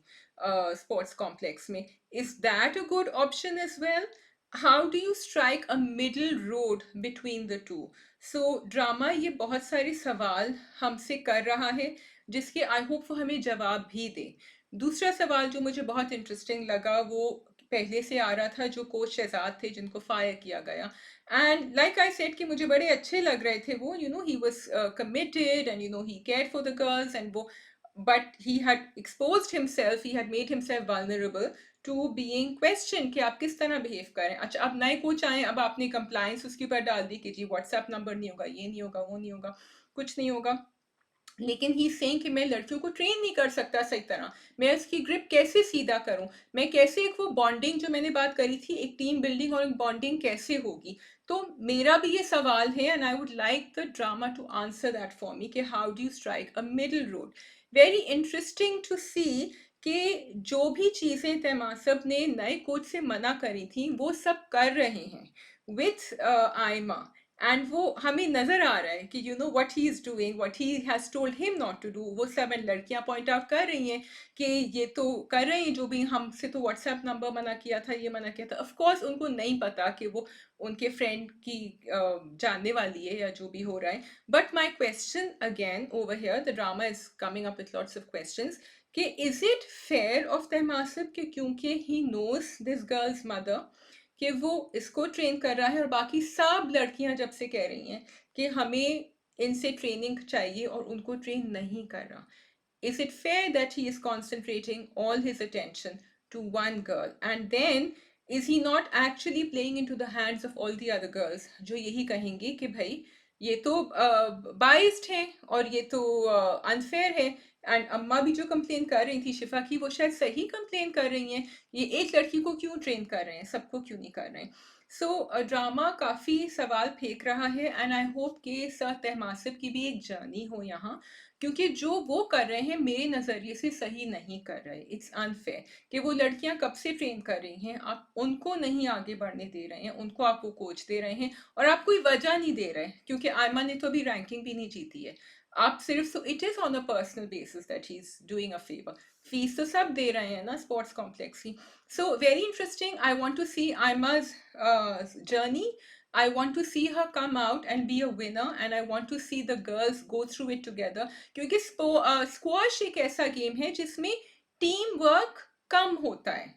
स्पोर्ट्स कॉम्प्लेक्स में। Is that a good option as well? How do you strike a middle road between the two? So drama ये बहुत सारे सवाल हमसे कर रहा है जिसके आई होप वो हमें जवाब भी दे। दूसरा सवाल जो मुझे बहुत इंटरेस्टिंग लगा वो पहले से आ रहा था, जो कोच शहजाद थे जिनको फायर किया गया, एंड लाइक आई सेड कि मुझे बड़े अच्छे लग रहे थे वो, he was committed, and he cared for the girls, and वो, but he had exposed himself, he had made himself vulnerable to being question कि आप किस तरह बिहेव करें। अच्छा, अब नए कोच आए, अब आपने कंप्लायंस उसके ऊपर डाल दी कि जी व्हाट्सएप नंबर नहीं होगा, ये नहीं होगा, वो नहीं होगा, कुछ नहीं होगा, लेकिन ही सेइंग कि मैं लड़कियों को ट्रेन नहीं कर सकता सही तरह, मैं उसकी ग्रिप कैसे सीधा करूं, मैं कैसे एक वो बॉन्डिंग जो मैंने बात करी थी, एक टीम बिल्डिंग और एक बॉन्डिंग कैसे होगी। तो मेरा भी ये सवाल है, and I would like the drama to answer that for me, कि how do you strike a middle road. Very interesting to see कि जो भी चीज़ें तैमासब ने नए कोच से मना करी थी वो सब कर रहे हैं विथ आयमा, एंड वो हमें नजर आ रहा है कि what he is doing, what he has told him not to do, वो सब एंड लड़कियां पॉइंट आउट कर रही हैं कि ये तो कर रहे हैं, जो भी हमसे तो व्हाट्सएप नंबर मना किया था, ये मना किया था। ऑफ कोर्स उनको नहीं पता कि वो उनके फ्रेंड की जानने वाली है या जो भी हो रहा है, but my question again over here, the drama is coming up with lots of questions, कि is it fair of Tahmasib कि क्योंकि he knows this girl's mother कि वो इसको ट्रेन कर रहा है, और बाकी सब लड़कियां जब से कह रही हैं कि हमें इनसे ट्रेनिंग चाहिए और उनको ट्रेन नहीं कर रहा, is it fair that he is concentrating all his attention to one girl, and then is he not actually playing into the hands of all the other girls जो यही कहेंगी कि भाई ये तो बाइस्ड है और ये तो अनफेयर है। एंड अम्मा भी जो कंप्लेन कर रही थी शिफा की, वो शायद सही कंप्लेन कर रही हैं, ये एक लड़की को क्यों ट्रेन कर रहे हैं, सबको क्यों नहीं कर रहे हैं। सो ड्रामा काफ़ी सवाल फेंक रहा है, एंड आई होप कि सर तहमासिब की भी एक जर्नी हो यहाँ, क्योंकि जो वो कर रहे हैं मेरे नज़रिए से सही नहीं कर रहे। इट्स अनफेयर कि वो लड़कियां कब से ट्रेन कर रही हैं, आप उनको नहीं आगे बढ़ने दे रहे हैं, उनको आप वो कोच दे रहे हैं, और आप कोई वजह नहीं दे रहे, क्योंकि आयमा ने तो अभी रैंकिंग भी नहीं जीती है। आप सिर्फ, so it is on a personal basis that he is doing a favour. Fees तो सब दे रहे हैं ना स्पोर्ट्स कॉम्प्लेक्स की। So very interesting, I want to see आयमाज journey. I want to see her come out and be a winner, and I want to see the girls go through it together. क्योंकि squash एक ऐसा game है जिसमें team work कम होता है,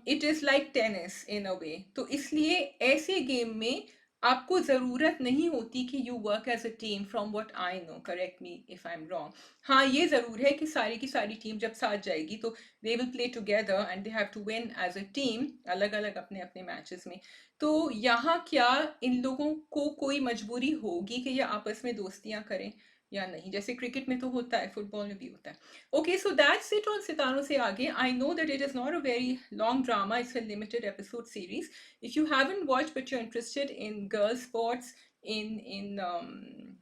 it is like tennis इन अ वे, तो इसलिए ऐसे गेम में आपको ज़रूरत नहीं होती कि you work as a team, from what I know, correct me if I am wrong. हाँ, ये ज़रूर है कि सारी की सारी टीम जब साथ जाएगी तो they will play together and they have to win as a team, अलग अलग अपने अपने मैचेस में। तो यहाँ क्या इन लोगों को कोई मजबूरी होगी कि ये आपस में दोस्तियाँ करें या नहीं, जैसे क्रिकेट में तो होता है, फुटबॉल में भी होता है। Okay, so that's it on Sitaro Se Aage. I know that it is not a very long drama, it's a limited episode series. If you haven't watched but you're interested in girl sports, in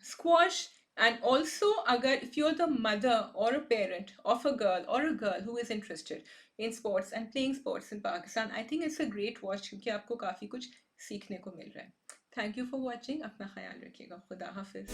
squash, and also agar if you're the mother or a parent of a girl who is interested in sports and playing sports in Pakistan, I think it's a great watch क्योंकि आपको काफ़ी कुछ सीखने को मिल रहा है। Thank you for watching. अपना ख्याल रखिएगा। खुदा हाफिज।